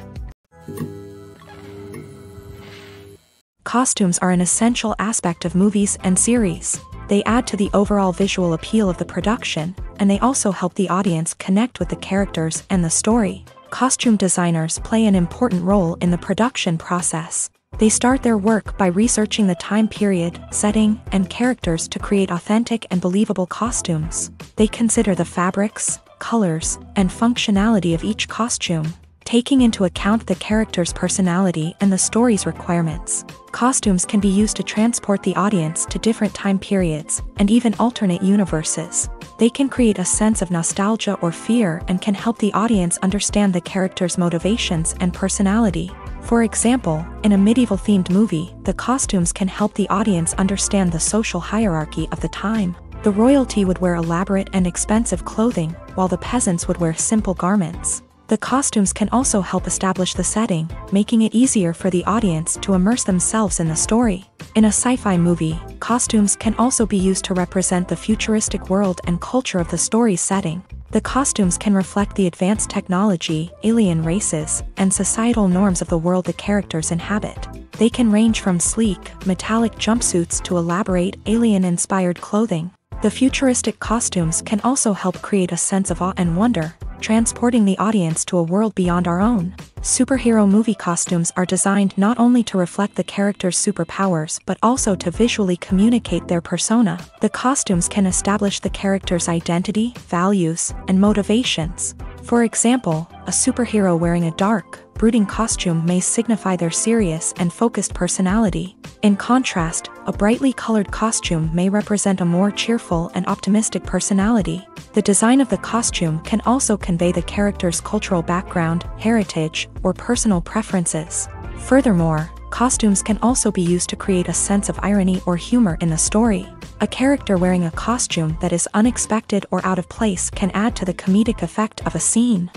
Costumes are an essential aspect of movies and series. They add to the overall visual appeal of the production, and they also help the audience connect with the characters and the story. Costume designers play an important role in the production process. They start their work by researching the time period, setting, and characters to create authentic and believable costumes. They consider the fabrics, colors, and functionality of each costume, taking into account the character's personality and the story's requirements. Costumes can be used to transport the audience to different time periods, and even alternate universes. They can create a sense of nostalgia or fear and can help the audience understand the character's motivations and personality. For example, in a medieval-themed movie, the costumes can help the audience understand the social hierarchy of the time. The royalty would wear elaborate and expensive clothing, while the peasants would wear simple garments. The costumes can also help establish the setting, making it easier for the audience to immerse themselves in the story. In a sci-fi movie, costumes can also be used to represent the futuristic world and culture of the story's setting. The costumes can reflect the advanced technology, alien races, and societal norms of the world the characters inhabit. They can range from sleek, metallic jumpsuits to elaborate, alien-inspired clothing. The futuristic costumes can also help create a sense of awe and wonder, transporting the audience to a world beyond our own. Superhero movie costumes are designed not only to reflect the character's superpowers but also to visually communicate their persona. The costumes can establish the character's identity, values, and motivations. For example, a superhero wearing a dark, brooding costume may signify their serious and focused personality. In contrast, a brightly colored costume may represent a more cheerful and optimistic personality. The design of the costume can also convey the character's cultural background, heritage, or personal preferences. Furthermore, costumes can also be used to create a sense of irony or humor in the story. A character wearing a costume that is unexpected or out of place can add to the comedic effect of a scene.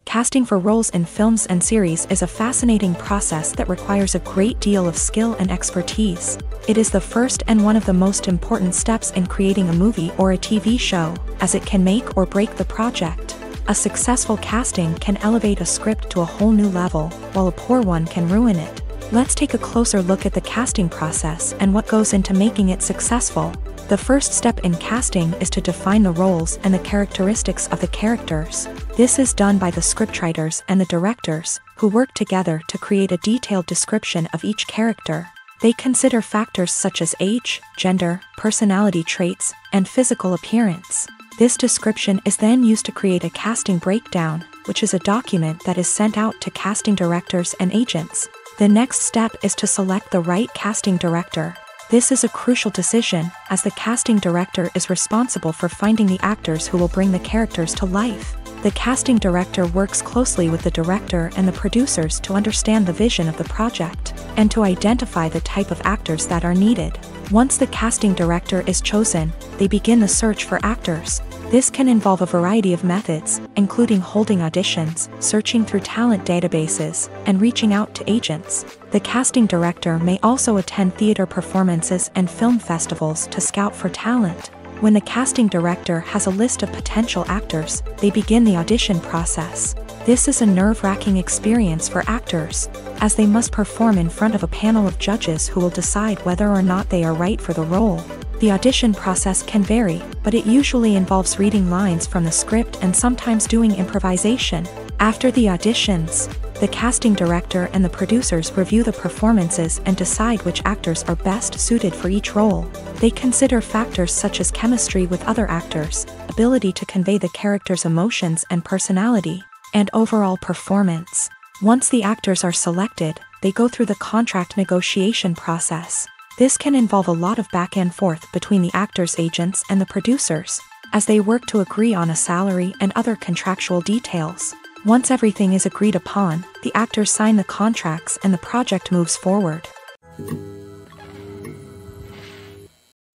Casting for roles in films and series is a fascinating process that requires a great deal of skill and expertise. It is the first and one of the most important steps in creating a movie or a TV show, as it can make or break the project. A successful casting can elevate a script to a whole new level, while a poor one can ruin it. Let's take a closer look at the casting process and what goes into making it successful. The first step in casting is to define the roles and the characteristics of the characters. This is done by the scriptwriters and the directors, who work together to create a detailed description of each character. They consider factors such as age, gender, personality traits, and physical appearance. This description is then used to create a casting breakdown, which is a document that is sent out to casting directors and agents. The next step is to select the right casting director. This is a crucial decision, as the casting director is responsible for finding the actors who will bring the characters to life. The casting director works closely with the director and the producers to understand the vision of the project, and to identify the type of actors that are needed. Once the casting director is chosen, they begin the search for actors. This can involve a variety of methods, including holding auditions, searching through talent databases, and reaching out to agents. The casting director may also attend theater performances and film festivals to scout for talent. When the casting director has a list of potential actors, they begin the audition process. This is a nerve-wracking experience for actors, as they must perform in front of a panel of judges who will decide whether or not they are right for the role. The audition process can vary, but it usually involves reading lines from the script and sometimes doing improvisation. After the auditions, the casting director and the producers review the performances and decide which actors are best suited for each role. They consider factors such as chemistry with other actors, ability to convey the character's emotions and personality, and overall performance. Once the actors are selected, they go through the contract negotiation process. This can involve a lot of back and forth between the actors' agents and the producers, as they work to agree on a salary and other contractual details. Once everything is agreed upon, the actors sign the contracts and the project moves forward.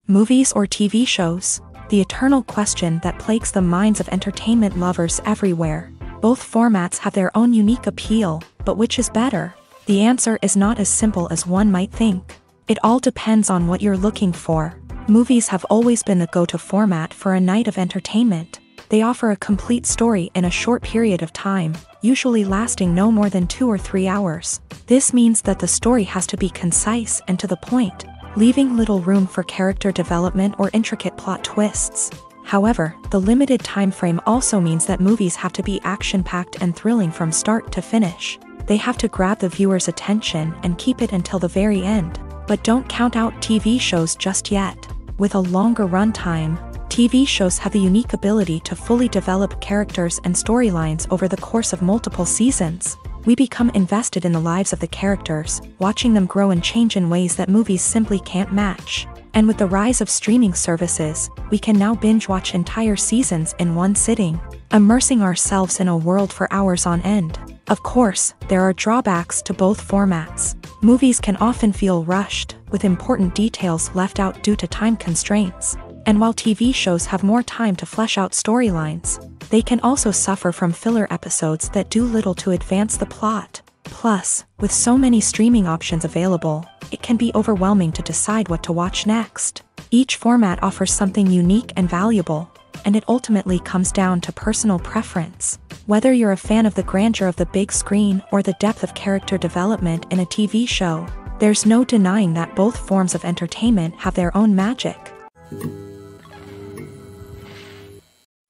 Movies or TV shows? The eternal question that plagues the minds of entertainment lovers everywhere. Both formats have their own unique appeal, but which is better? The answer is not as simple as one might think. It all depends on what you're looking for. Movies have always been the go-to format for a night of entertainment. They offer a complete story in a short period of time, usually lasting no more than 2 or 3 hours. This means that the story has to be concise and to the point, leaving little room for character development or intricate plot twists. However, the limited time frame also means that movies have to be action-packed and thrilling from start to finish. They have to grab the viewer's attention and keep it until the very end. But don't count out TV shows just yet. With a longer runtime, TV shows have the unique ability to fully develop characters and storylines over the course of multiple seasons. We become invested in the lives of the characters, watching them grow and change in ways that movies simply can't match. And with the rise of streaming services, we can now binge-watch entire seasons in one sitting, immersing ourselves in a world for hours on end. Of course, there are drawbacks to both formats. Movies can often feel rushed, with important details left out due to time constraints. And while TV shows have more time to flesh out storylines, they can also suffer from filler episodes that do little to advance the plot. Plus, with so many streaming options available, it can be overwhelming to decide what to watch next. Each format offers something unique and valuable, and it ultimately comes down to personal preference. Whether you're a fan of the grandeur of the big screen or the depth of character development in a TV show, there's no denying that both forms of entertainment have their own magic.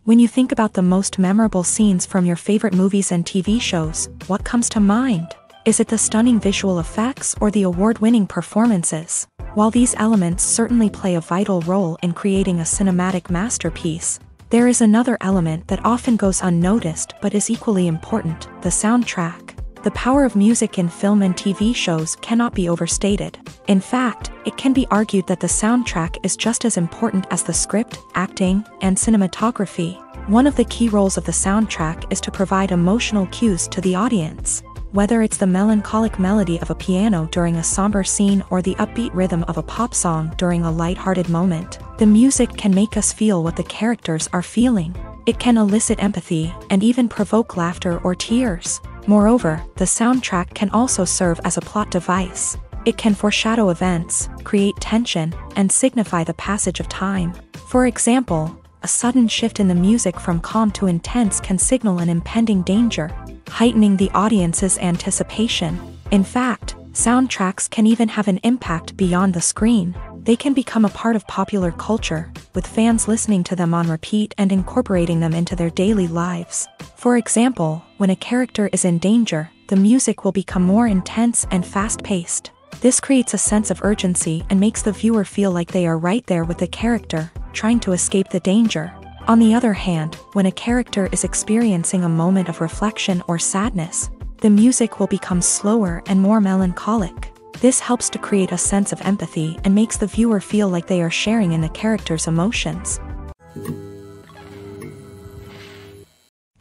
When you think about the most memorable scenes from your favorite movies and TV shows, what comes to mind? Is it the stunning visual effects or the award-winning performances? While these elements certainly play a vital role in creating a cinematic masterpiece, there is another element that often goes unnoticed but is equally important: the soundtrack. The power of music in film and TV shows cannot be overstated. In fact, it can be argued that the soundtrack is just as important as the script, acting, and cinematography. One of the key roles of the soundtrack is to provide emotional cues to the audience. Whether it's the melancholic melody of a piano during a somber scene or the upbeat rhythm of a pop song during a lighthearted moment, the music can make us feel what the characters are feeling. It can elicit empathy and even provoke laughter or tears. Moreover, the soundtrack can also serve as a plot device. It can foreshadow events, create tension, and signify the passage of time. For example, a sudden shift in the music from calm to intense can signal an impending danger, heightening the audience's anticipation. In fact, Soundtracks can even have an impact beyond the screen. They can become a part of popular culture, with fans listening to them on repeat and incorporating them into their daily lives. For example, when a character is in danger, the music will become more intense and fast-paced. This creates a sense of urgency and makes the viewer feel like they are right there with the character, trying to escape the danger. On the other hand, when a character is experiencing a moment of reflection or sadness, the music will become slower and more melancholic. This helps to create a sense of empathy and makes the viewer feel like they are sharing in the character's emotions.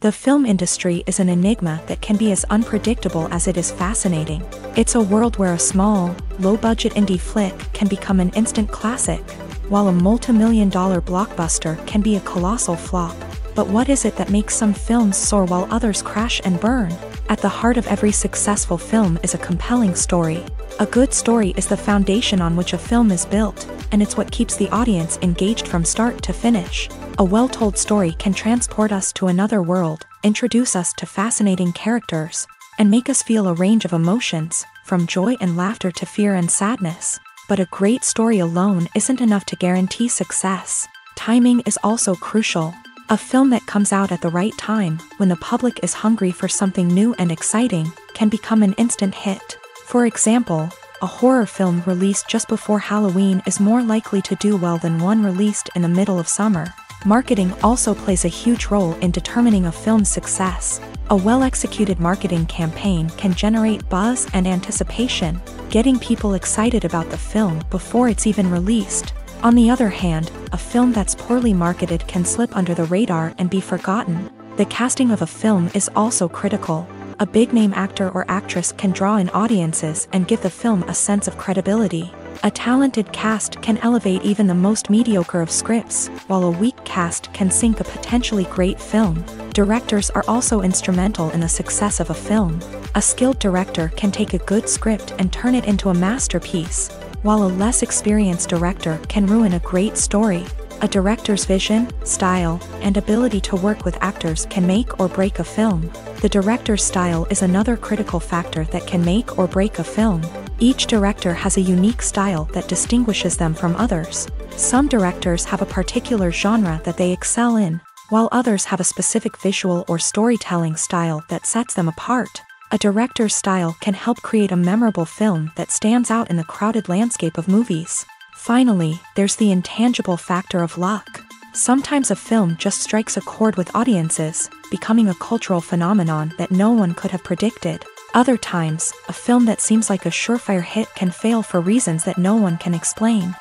The film industry is an enigma that can be as unpredictable as it is fascinating. It's a world where a small, low-budget indie flick can become an instant classic, while a multi-million-dollar blockbuster can be a colossal flop. But what is it that makes some films soar while others crash and burn? At the heart of every successful film is a compelling story. A good story is the foundation on which a film is built, and it's what keeps the audience engaged from start to finish. A well-told story can transport us to another world, introduce us to fascinating characters, and make us feel a range of emotions, from joy and laughter to fear and sadness. But a great story alone isn't enough to guarantee success. Timing is also crucial. A film that comes out at the right time, when the public is hungry for something new and exciting, can become an instant hit. For example, a horror film released just before Halloween is more likely to do well than one released in the middle of summer. Marketing also plays a huge role in determining a film's success. A well-executed marketing campaign can generate buzz and anticipation, getting people excited about the film before it's even released. On the other hand, a film that's poorly marketed can slip under the radar and be forgotten. The casting of a film is also critical. A big-name actor or actress can draw in audiences and give the film a sense of credibility. A talented cast can elevate even the most mediocre of scripts, while a weak cast can sink a potentially great film. Directors are also instrumental in the success of a film. A skilled director can take a good script and turn it into a masterpiece, while a less experienced director can ruin a great story. A director's vision, style, and ability to work with actors can make or break a film. The director's style is another critical factor that can make or break a film. Each director has a unique style that distinguishes them from others. Some directors have a particular genre that they excel in, while others have a specific visual or storytelling style that sets them apart. A director's style can help create a memorable film that stands out in the crowded landscape of movies. Finally, there's the intangible factor of luck. Sometimes a film just strikes a chord with audiences, becoming a cultural phenomenon that no one could have predicted. Other times, a film that seems like a surefire hit can fail for reasons that no one can explain.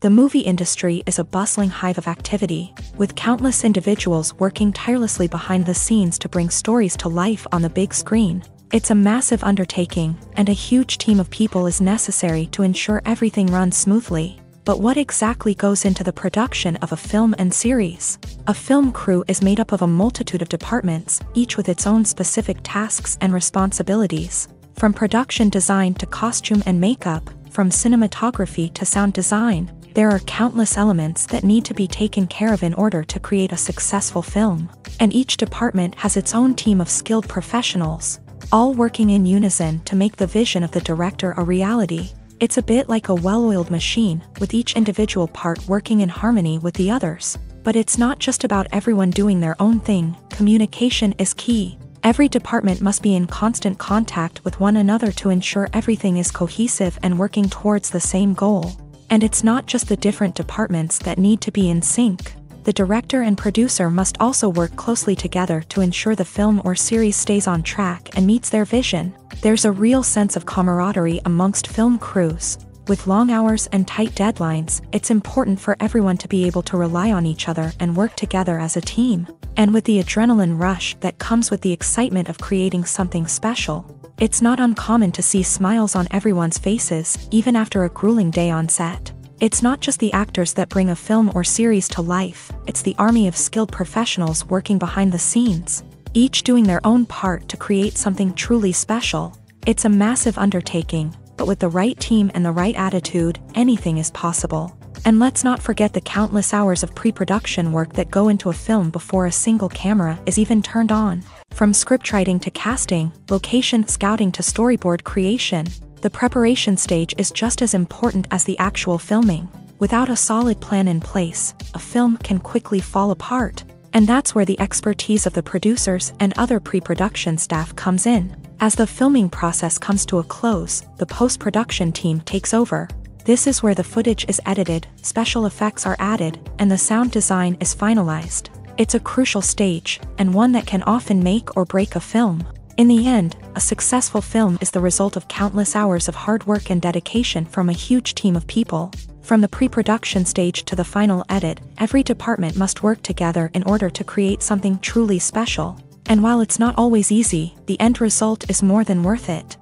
The movie industry is a bustling hive of activity, with countless individuals working tirelessly behind the scenes to bring stories to life on the big screen. It's a massive undertaking, and a huge team of people is necessary to ensure everything runs smoothly. But what exactly goes into the production of a film and series? A film crew is made up of a multitude of departments, each with its own specific tasks and responsibilities. From production design to costume and makeup, from cinematography to sound design, there are countless elements that need to be taken care of in order to create a successful film. And each department has its own team of skilled professionals, all working in unison to make the vision of the director a reality. It's a bit like a well-oiled machine, with each individual part working in harmony with the others. But it's not just about everyone doing their own thing. Communication is key. Every department must be in constant contact with one another to ensure everything is cohesive and working towards the same goal. And it's not just the different departments that need to be in sync. The director and producer must also work closely together to ensure the film or series stays on track and meets their vision. There's a real sense of camaraderie amongst film crews. With long hours and tight deadlines, it's important for everyone to be able to rely on each other and work together as a team. And with the adrenaline rush that comes with the excitement of creating something special, it's not uncommon to see smiles on everyone's faces, even after a grueling day on set. It's not just the actors that bring a film or series to life, it's the army of skilled professionals working behind the scenes, each doing their own part to create something truly special. It's a massive undertaking, but with the right team and the right attitude, anything is possible. And let's not forget the countless hours of pre-production work that go into a film before a single camera is even turned on. From scriptwriting to casting, location scouting to storyboard creation, the preparation stage is just as important as the actual filming. Without a solid plan in place, a film can quickly fall apart. And that's where the expertise of the producers and other pre-production staff comes in. As the filming process comes to a close, the post-production team takes over. This is where the footage is edited, special effects are added, and the sound design is finalized. It's a crucial stage, and one that can often make or break a film. In the end, a successful film is the result of countless hours of hard work and dedication from a huge team of people. From the pre-production stage to the final edit, every department must work together in order to create something truly special. And while it's not always easy, the end result is more than worth it.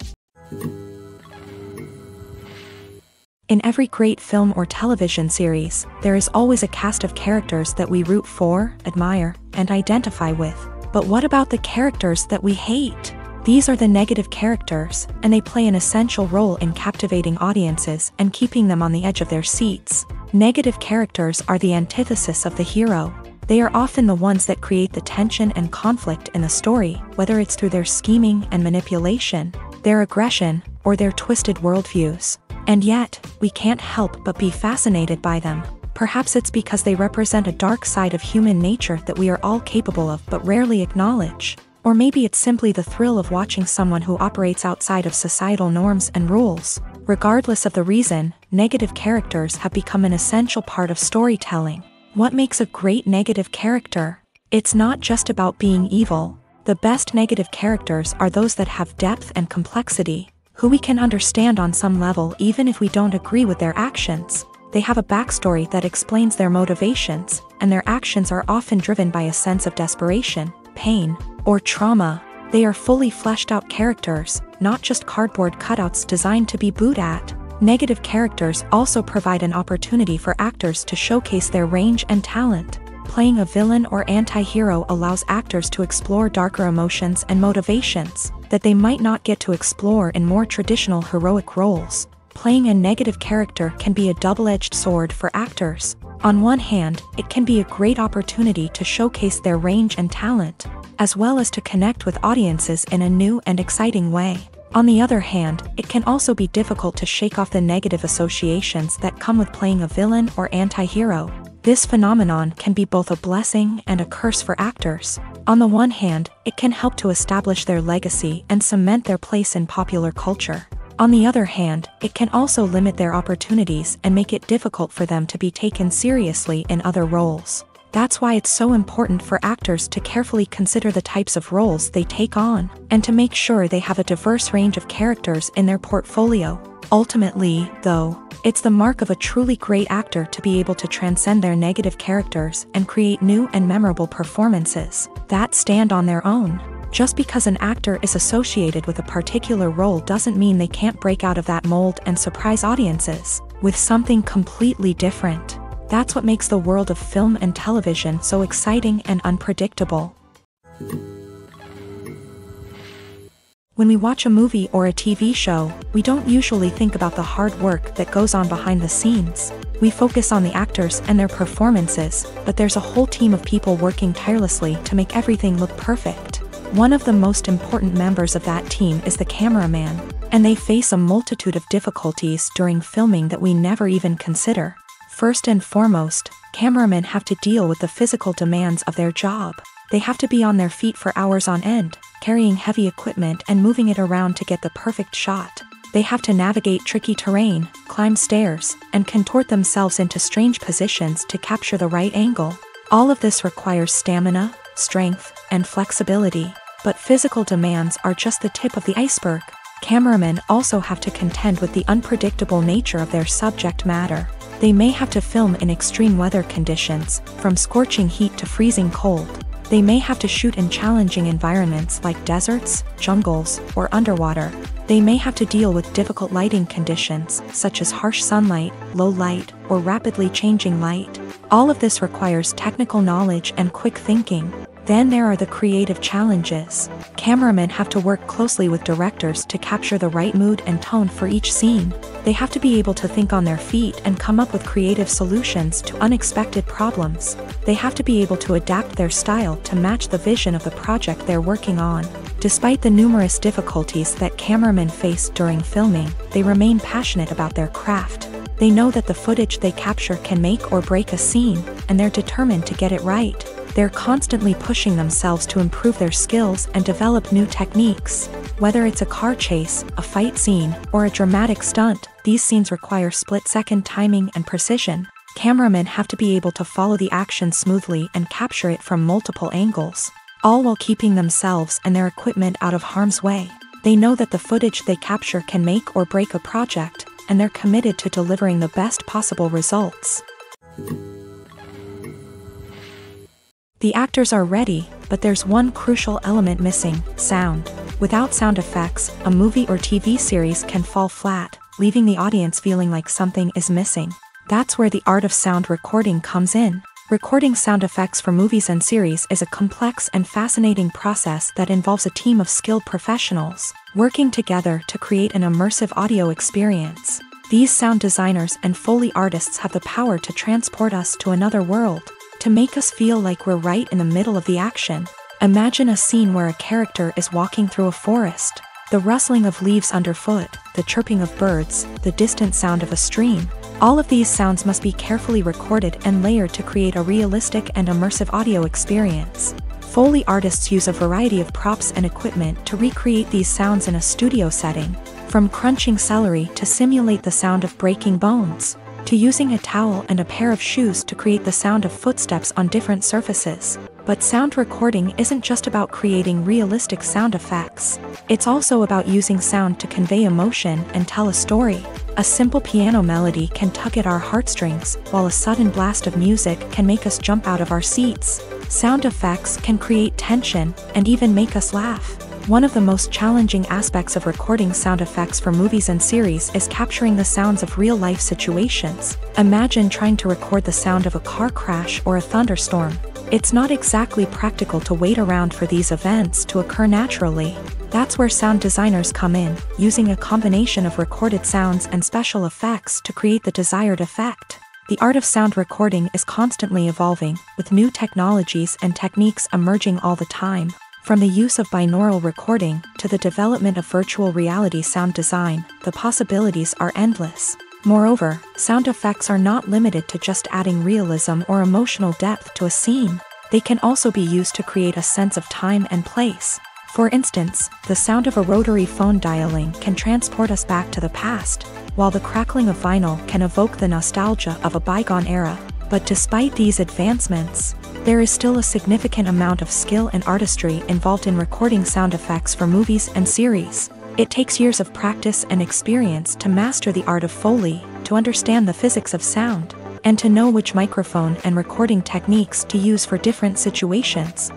In every great film or television series, there is always a cast of characters that we root for, admire, and identify with. But what about the characters that we hate? These are the negative characters, and they play an essential role in captivating audiences and keeping them on the edge of their seats. Negative characters are the antithesis of the hero. They are often the ones that create the tension and conflict in the story, whether it's through their scheming and manipulation, their aggression, or their twisted worldviews. And yet, we can't help but be fascinated by them. Perhaps it's because they represent a dark side of human nature that we are all capable of but rarely acknowledge. Or maybe it's simply the thrill of watching someone who operates outside of societal norms and rules. Regardless of the reason, negative characters have become an essential part of storytelling. What makes a great negative character? It's not just about being evil. The best negative characters are those that have depth and complexity, who we can understand on some level even if we don't agree with their actions. They have a backstory that explains their motivations, and their actions are often driven by a sense of desperation, pain, or trauma. They are fully fleshed out characters, not just cardboard cutouts designed to be booed at. Negative characters also provide an opportunity for actors to showcase their range and talent. Playing a villain or anti-hero allows actors to explore darker emotions and motivations that they might not get to explore in more traditional heroic roles. Playing a negative character can be a double-edged sword for actors. On one hand, it can be a great opportunity to showcase their range and talent, as well as to connect with audiences in a new and exciting way. On the other hand, it can also be difficult to shake off the negative associations that come with playing a villain or anti-hero. This phenomenon can be both a blessing and a curse for actors. On the one hand, it can help to establish their legacy and cement their place in popular culture. On the other hand, it can also limit their opportunities and make it difficult for them to be taken seriously in other roles. That's why it's so important for actors to carefully consider the types of roles they take on, and to make sure they have a diverse range of characters in their portfolio. Ultimately, though, it's the mark of a truly great actor to be able to transcend their negative characters and create new and memorable performances that stand on their own. Just because an actor is associated with a particular role doesn't mean they can't break out of that mold and surprise audiences with something completely different. That's what makes the world of film and television so exciting and unpredictable. When we watch a movie or a TV show, we don't usually think about the hard work that goes on behind the scenes. We focus on the actors and their performances, but there's a whole team of people working tirelessly to make everything look perfect. One of the most important members of that team is the cameraman, and they face a multitude of difficulties during filming that we never even consider. First and foremost, cameramen have to deal with the physical demands of their job. They have to be on their feet for hours on end, carrying heavy equipment and moving it around to get the perfect shot. They have to navigate tricky terrain, climb stairs, and contort themselves into strange positions to capture the right angle. All of this requires stamina, strength, and flexibility. But physical demands are just the tip of the iceberg. Cameramen also have to contend with the unpredictable nature of their subject matter. They may have to film in extreme weather conditions, from scorching heat to freezing cold. They may have to shoot in challenging environments like deserts, jungles, or underwater. They may have to deal with difficult lighting conditions, such as harsh sunlight, low light, or rapidly changing light. All of this requires technical knowledge and quick thinking. Then there are the creative challenges. Cameramen have to work closely with directors to capture the right mood and tone for each scene. They have to be able to think on their feet and come up with creative solutions to unexpected problems. They have to be able to adapt their style to match the vision of the project they're working on. Despite the numerous difficulties that cameramen face during filming, they remain passionate about their craft. They know that the footage they capture can make or break a scene, and they're determined to get it right. They're constantly pushing themselves to improve their skills and develop new techniques. Whether it's a car chase, a fight scene, or a dramatic stunt, these scenes require split-second timing and precision. Cameramen have to be able to follow the action smoothly and capture it from multiple angles, all while keeping themselves and their equipment out of harm's way. They know that the footage they capture can make or break a project, and they're committed to delivering the best possible results. The actors are ready, but there's one crucial element missing: sound. Without sound effects, a movie or TV series can fall flat, leaving the audience feeling like something is missing. That's where the art of sound recording comes in. Recording sound effects for movies and series is a complex and fascinating process that involves a team of skilled professionals working together to create an immersive audio experience. These sound designers and Foley artists have the power to transport us to another world, to make us feel like we're right in the middle of the action. Imagine a scene where a character is walking through a forest. The rustling of leaves underfoot, the chirping of birds, the distant sound of a stream. All of these sounds must be carefully recorded and layered to create a realistic and immersive audio experience. Foley artists use a variety of props and equipment to recreate these sounds in a studio setting, from crunching celery to simulate the sound of breaking bones, to using a towel and a pair of shoes to create the sound of footsteps on different surfaces. But sound recording isn't just about creating realistic sound effects. It's also about using sound to convey emotion and tell a story. A simple piano melody can tug at our heartstrings, while a sudden blast of music can make us jump out of our seats. Sound effects can create tension and even make us laugh. One of the most challenging aspects of recording sound effects for movies and series is capturing the sounds of real-life situations. Imagine trying to record the sound of a car crash or a thunderstorm. It's not exactly practical to wait around for these events to occur naturally. That's where sound designers come in, using a combination of recorded sounds and special effects to create the desired effect. The art of sound recording is constantly evolving, with new technologies and techniques emerging all the time. From the use of binaural recording to the development of virtual reality sound design, the possibilities are endless. Moreover, sound effects are not limited to just adding realism or emotional depth to a scene. They can also be used to create a sense of time and place. For instance, the sound of a rotary phone dialing can transport us back to the past, while the crackling of vinyl can evoke the nostalgia of a bygone era. But despite these advancements, there is still a significant amount of skill and artistry involved in recording sound effects for movies and series. It takes years of practice and experience to master the art of Foley, to understand the physics of sound, and to know which microphone and recording techniques to use for different situations.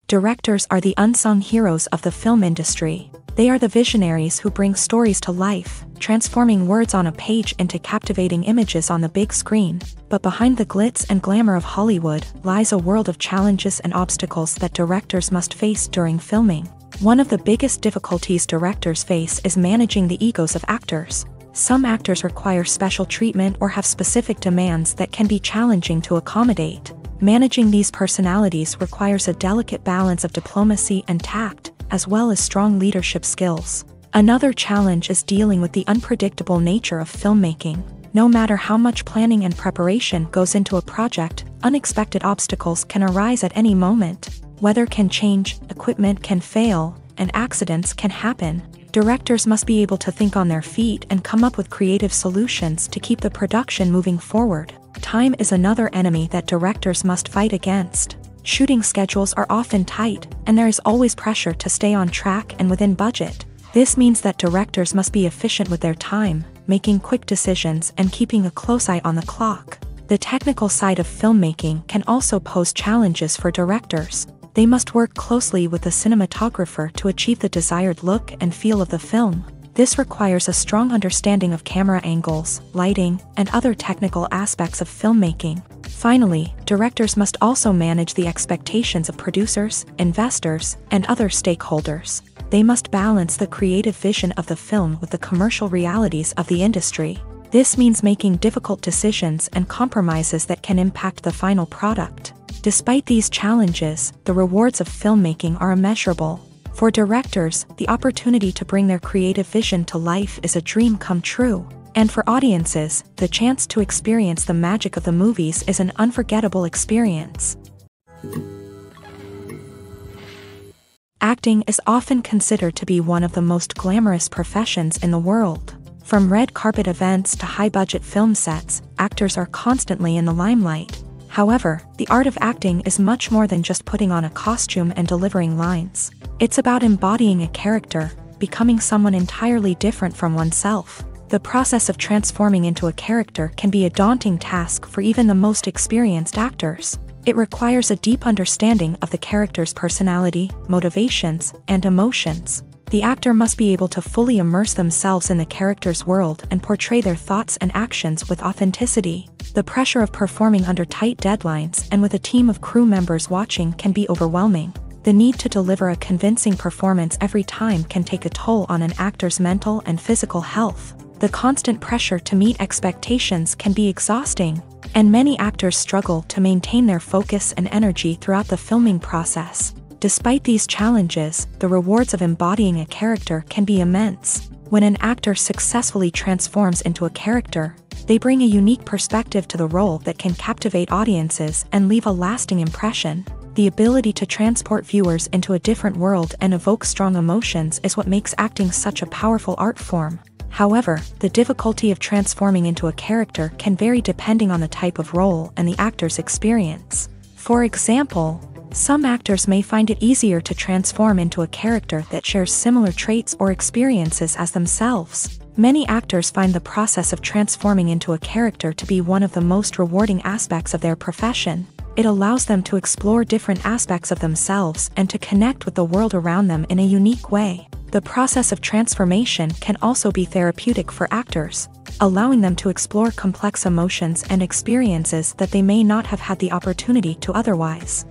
Directors are the unsung heroes of the film industry. They are the visionaries who bring stories to life, transforming words on a page into captivating images on the big screen. But behind the glitz and glamour of Hollywood lies a world of challenges and obstacles that directors must face during filming. One of the biggest difficulties directors face is managing the egos of actors. Some actors require special treatment or have specific demands that can be challenging to accommodate. Managing these personalities requires a delicate balance of diplomacy and tact, as well as strong leadership skills. Another challenge is dealing with the unpredictable nature of filmmaking. No matter how much planning and preparation goes into a project, unexpected obstacles can arise at any moment. Weather can change, equipment can fail, and accidents can happen. Directors must be able to think on their feet and come up with creative solutions to keep the production moving forward. Time is another enemy that directors must fight against. Shooting schedules are often tight, and there is always pressure to stay on track and within budget. This means that directors must be efficient with their time, making quick decisions and keeping a close eye on the clock. The technical side of filmmaking can also pose challenges for directors. They must work closely with the cinematographer to achieve the desired look and feel of the film. This requires a strong understanding of camera angles, lighting, and other technical aspects of filmmaking. Finally, directors must also manage the expectations of producers, investors, and other stakeholders. They must balance the creative vision of the film with the commercial realities of the industry. This means making difficult decisions and compromises that can impact the final product. Despite these challenges, the rewards of filmmaking are immeasurable. For directors, the opportunity to bring their creative vision to life is a dream come true. And for audiences, the chance to experience the magic of the movies is an unforgettable experience. Acting is often considered to be one of the most glamorous professions in the world. From red carpet events to high-budget film sets, actors are constantly in the limelight. However, the art of acting is much more than just putting on a costume and delivering lines. It's about embodying a character, becoming someone entirely different from oneself. The process of transforming into a character can be a daunting task for even the most experienced actors. It requires a deep understanding of the character's personality, motivations, and emotions. The actor must be able to fully immerse themselves in the character's world and portray their thoughts and actions with authenticity. The pressure of performing under tight deadlines and with a team of crew members watching can be overwhelming. The need to deliver a convincing performance every time can take a toll on an actor's mental and physical health. The constant pressure to meet expectations can be exhausting, and many actors struggle to maintain their focus and energy throughout the filming process. Despite these challenges, the rewards of embodying a character can be immense. When an actor successfully transforms into a character, they bring a unique perspective to the role that can captivate audiences and leave a lasting impression. The ability to transport viewers into a different world and evoke strong emotions is what makes acting such a powerful art form. However, the difficulty of transforming into a character can vary depending on the type of role and the actor's experience. For example, some actors may find it easier to transform into a character that shares similar traits or experiences as themselves. Many actors find the process of transforming into a character to be one of the most rewarding aspects of their profession. It allows them to explore different aspects of themselves and to connect with the world around them in a unique way. The process of transformation can also be therapeutic for actors, allowing them to explore complex emotions and experiences that they may not have had the opportunity to otherwise.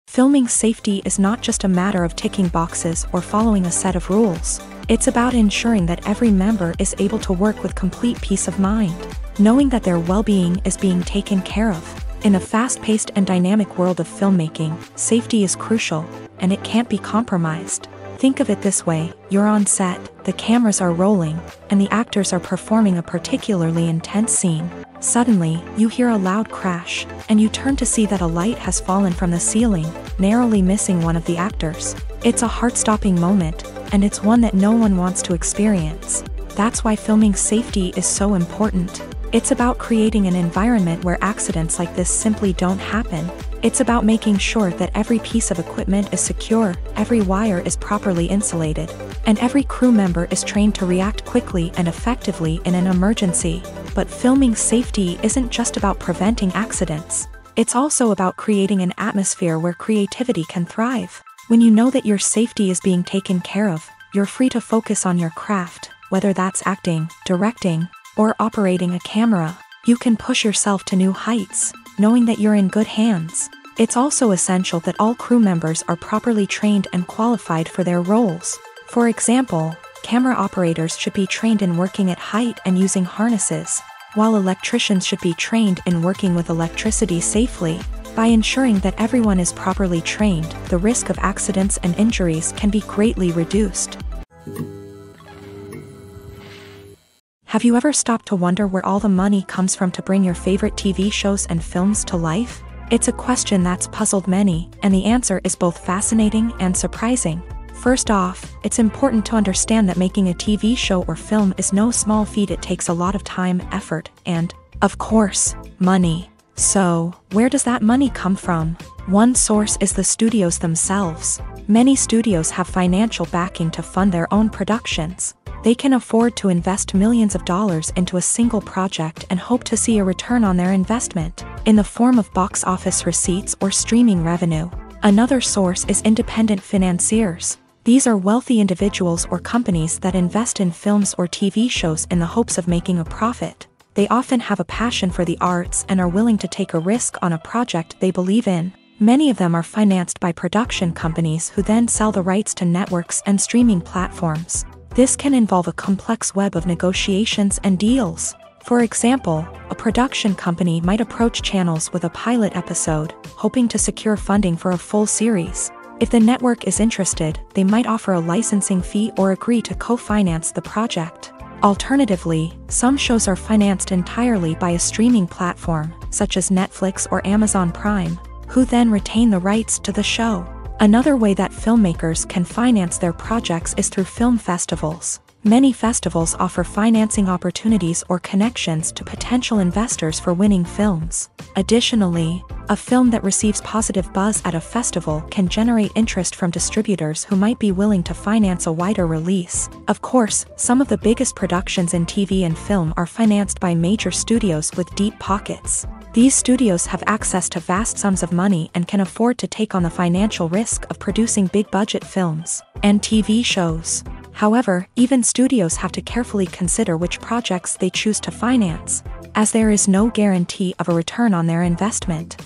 Filming safety is not just a matter of ticking boxes or following a set of rules. It's about ensuring that every member is able to work with complete peace of mind, knowing that their well-being is being taken care of. In a fast-paced and dynamic world of filmmaking, safety is crucial, and it can't be compromised. Think of it this way: you're on set, the cameras are rolling, and the actors are performing a particularly intense scene. Suddenly, you hear a loud crash, and you turn to see that a light has fallen from the ceiling, narrowly missing one of the actors. It's a heart-stopping moment, and it's one that no one wants to experience. That's why filming safety is so important. It's about creating an environment where accidents like this simply don't happen. It's about making sure that every piece of equipment is secure, every wire is properly insulated, and every crew member is trained to react quickly and effectively in an emergency. But filming safety isn't just about preventing accidents. It's also about creating an atmosphere where creativity can thrive. When you know that your safety is being taken care of, you're free to focus on your craft, whether that's acting, directing, or operating a camera. You can push yourself to new heights, knowing that you're in good hands. It's also essential that all crew members are properly trained and qualified for their roles. For example, camera operators should be trained in working at height and using harnesses, while electricians should be trained in working with electricity safely. By ensuring that everyone is properly trained, the risk of accidents and injuries can be greatly reduced. Have you ever stopped to wonder where all the money comes from to bring your favorite TV shows and films to life? It's a question that's puzzled many, and the answer is both fascinating and surprising. First off, it's important to understand that making a TV show or film is no small feat. It takes a lot of time, effort, and, of course, money. So, where does that money come from? One source is the studios themselves. Many studios have financial backing to fund their own productions. They can afford to invest millions of dollars into a single project and hope to see a return on their investment, in the form of box office receipts or streaming revenue. Another source is independent financiers. These are wealthy individuals or companies that invest in films or TV shows in the hopes of making a profit. They often have a passion for the arts and are willing to take a risk on a project they believe in. Many of them are financed by production companies who then sell the rights to networks and streaming platforms. This can involve a complex web of negotiations and deals. For example, a production company might approach channels with a pilot episode, hoping to secure funding for a full series. If the network is interested, they might offer a licensing fee or agree to co-finance the project. Alternatively, some shows are financed entirely by a streaming platform, such as Netflix or Amazon Prime, who then retain the rights to the show. Another way that filmmakers can finance their projects is through film festivals. Many festivals offer financing opportunities or connections to potential investors for winning films. Additionally, a film that receives positive buzz at a festival can generate interest from distributors who might be willing to finance a wider release. Of course, some of the biggest productions in TV and film are financed by major studios with deep pockets. These studios have access to vast sums of money and can afford to take on the financial risk of producing big-budget films and TV shows. However, even studios have to carefully consider which projects they choose to finance, as there is no guarantee of a return on their investment.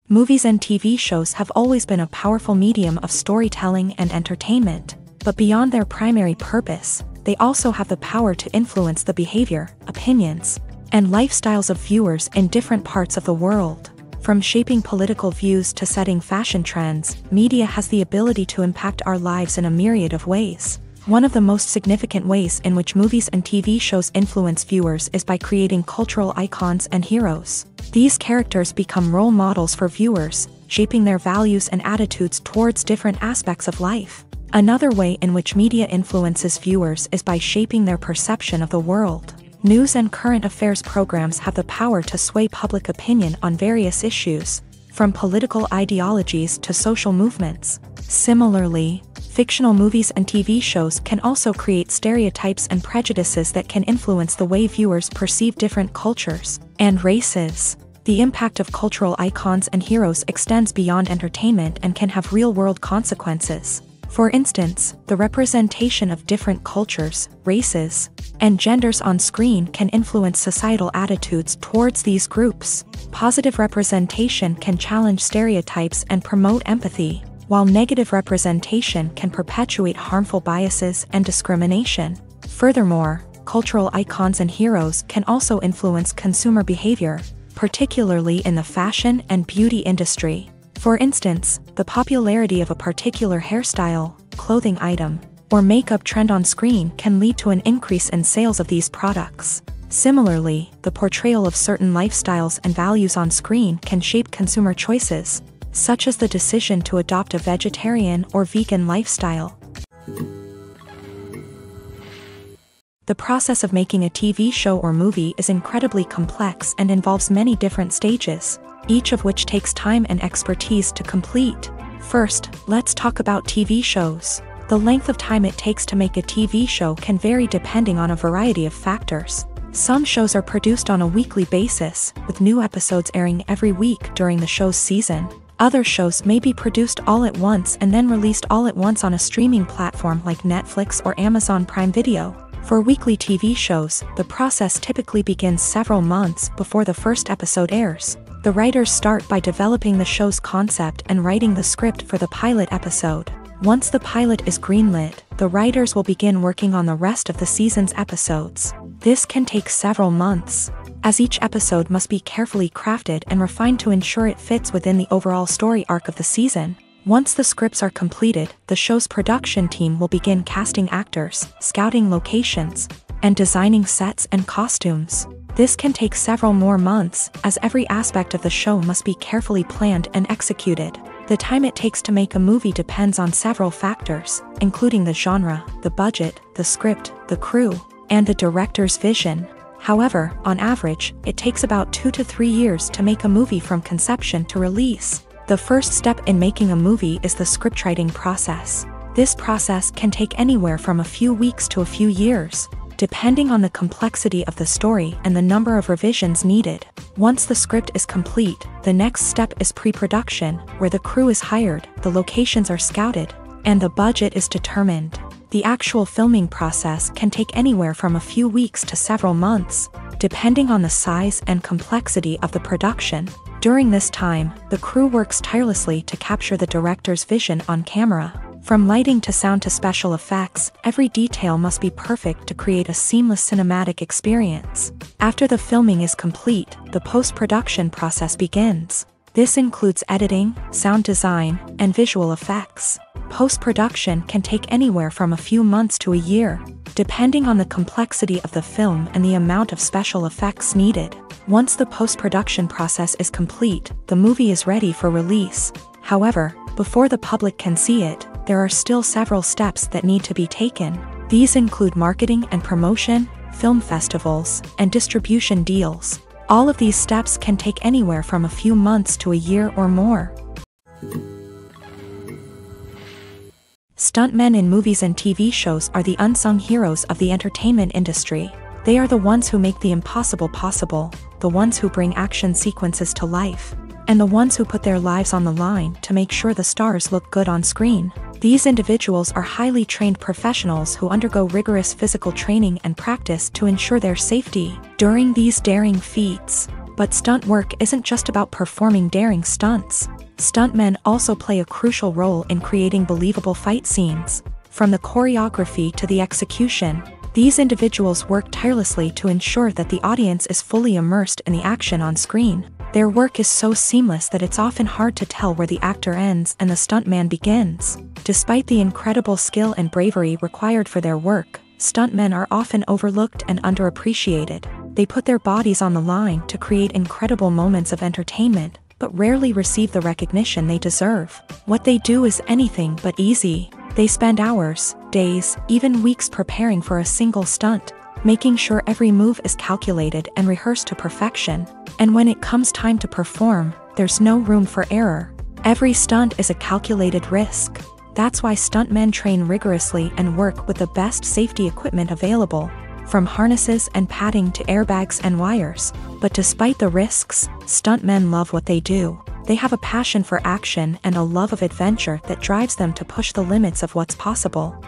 Movies and TV shows have always been a powerful medium of storytelling and entertainment, but beyond their primary purpose, they also have the power to influence the behavior, opinions, and lifestyles of viewers in different parts of the world. From shaping political views to setting fashion trends, media has the ability to impact our lives in a myriad of ways. One of the most significant ways in which movies and TV shows influence viewers is by creating cultural icons and heroes. These characters become role models for viewers, shaping their values and attitudes towards different aspects of life. Another way in which media influences viewers is by shaping their perception of the world. News and current affairs programs have the power to sway public opinion on various issues, from political ideologies to social movements. Similarly, fictional movies and TV shows can also create stereotypes and prejudices that can influence the way viewers perceive different cultures and races. The impact of cultural icons and heroes extends beyond entertainment and can have real-world consequences. For instance, the representation of different cultures, races, and genders on screen can influence societal attitudes towards these groups. Positive representation can challenge stereotypes and promote empathy, while negative representation can perpetuate harmful biases and discrimination. Furthermore, cultural icons and heroes can also influence consumer behavior, particularly in the fashion and beauty industry. For instance, the popularity of a particular hairstyle, clothing item, or makeup trend on screen can lead to an increase in sales of these products. Similarly, the portrayal of certain lifestyles and values on screen can shape consumer choices, such as the decision to adopt a vegetarian or vegan lifestyle. The process of making a TV show or movie is incredibly complex and involves many different stages, each of which takes time and expertise to complete. First, let's talk about TV shows. The length of time it takes to make a TV show can vary depending on a variety of factors. Some shows are produced on a weekly basis, with new episodes airing every week during the show's season. Other shows may be produced all at once and then released all at once on a streaming platform like Netflix or Amazon Prime Video. For weekly TV shows, the process typically begins several months before the first episode airs. The writers start by developing the show's concept and writing the script for the pilot episode. Once the pilot is greenlit, the writers will begin working on the rest of the season's episodes. This can take several months, as each episode must be carefully crafted and refined to ensure it fits within the overall story arc of the season. Once the scripts are completed, the show's production team will begin casting actors, scouting locations, and designing sets and costumes. This can take several more months, as every aspect of the show must be carefully planned and executed. The time it takes to make a movie depends on several factors, including the genre, the budget, the script, the crew, and the director's vision. However, on average, it takes about 2 to 3 years to make a movie from conception to release. The first step in making a movie is the scriptwriting process. This process can take anywhere from a few weeks to a few years, depending on the complexity of the story and the number of revisions needed. Once the script is complete, the next step is pre-production, where the crew is hired, the locations are scouted, and the budget is determined. The actual filming process can take anywhere from a few weeks to several months, depending on the size and complexity of the production. During this time, the crew works tirelessly to capture the director's vision on camera. From lighting to sound to special effects, every detail must be perfect to create a seamless cinematic experience. After the filming is complete, the post-production process begins. This includes editing, sound design, and visual effects. Post-production can take anywhere from a few months to a year, depending on the complexity of the film and the amount of special effects needed. Once the post-production process is complete, the movie is ready for release. However, before the public can see it, there are still several steps that need to be taken. These include marketing and promotion, film festivals, and distribution deals. All of these steps can take anywhere from a few months to a year or more. Stuntmen in movies and TV shows are the unsung heroes of the entertainment industry. They are the ones who make the impossible possible, the ones who bring action sequences to life, and the ones who put their lives on the line to make sure the stars look good on screen. These individuals are highly trained professionals who undergo rigorous physical training and practice to ensure their safety during these daring feats. But stunt work isn't just about performing daring stunts. Stuntmen also play a crucial role in creating believable fight scenes. From the choreography to the execution, these individuals work tirelessly to ensure that the audience is fully immersed in the action on screen. Their work is so seamless that it's often hard to tell where the actor ends and the stuntman begins. Despite the incredible skill and bravery required for their work, stuntmen are often overlooked and underappreciated. They put their bodies on the line to create incredible moments of entertainment, but rarely receive the recognition they deserve. What they do is anything but easy. They spend hours, days, even weeks preparing for a single stunt, making sure every move is calculated and rehearsed to perfection. And when it comes time to perform, there's no room for error. Every stunt is a calculated risk. That's why stuntmen train rigorously and work with the best safety equipment available, from harnesses and padding to airbags and wires. But despite the risks, stuntmen love what they do. They have a passion for action and a love of adventure that drives them to push the limits of what's possible.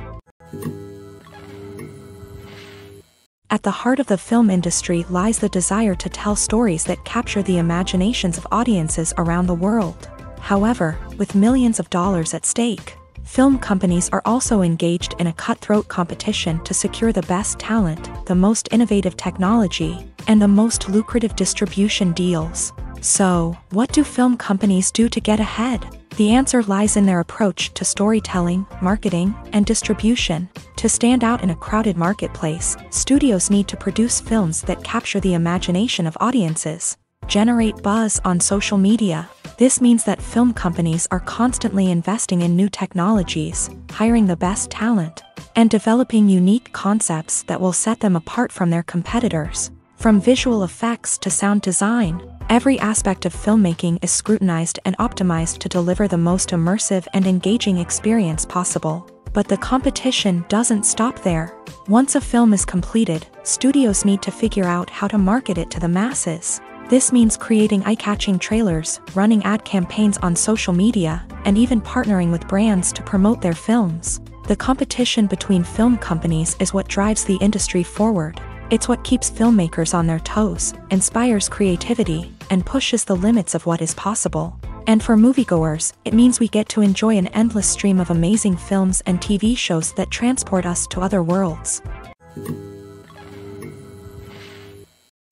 At the heart of the film industry lies the desire to tell stories that capture the imaginations of audiences around the world. However, with millions of dollars at stake, film companies are also engaged in a cutthroat competition to secure the best talent, the most innovative technology, and the most lucrative distribution deals. So, what do film companies do to get ahead? The answer lies in their approach to storytelling, marketing, and distribution. To stand out in a crowded marketplace, studios need to produce films that capture the imagination of audiences, generate buzz on social media. This means that film companies are constantly investing in new technologies, hiring the best talent, and developing unique concepts that will set them apart from their competitors. From visual effects to sound design, every aspect of filmmaking is scrutinized and optimized to deliver the most immersive and engaging experience possible. But the competition doesn't stop there. Once a film is completed, studios need to figure out how to market it to the masses. This means creating eye-catching trailers, running ad campaigns on social media, and even partnering with brands to promote their films. The competition between film companies is what drives the industry forward. It's what keeps filmmakers on their toes, inspires creativity, and pushes the limits of what is possible. And for moviegoers, it means we get to enjoy an endless stream of amazing films and TV shows that transport us to other worlds.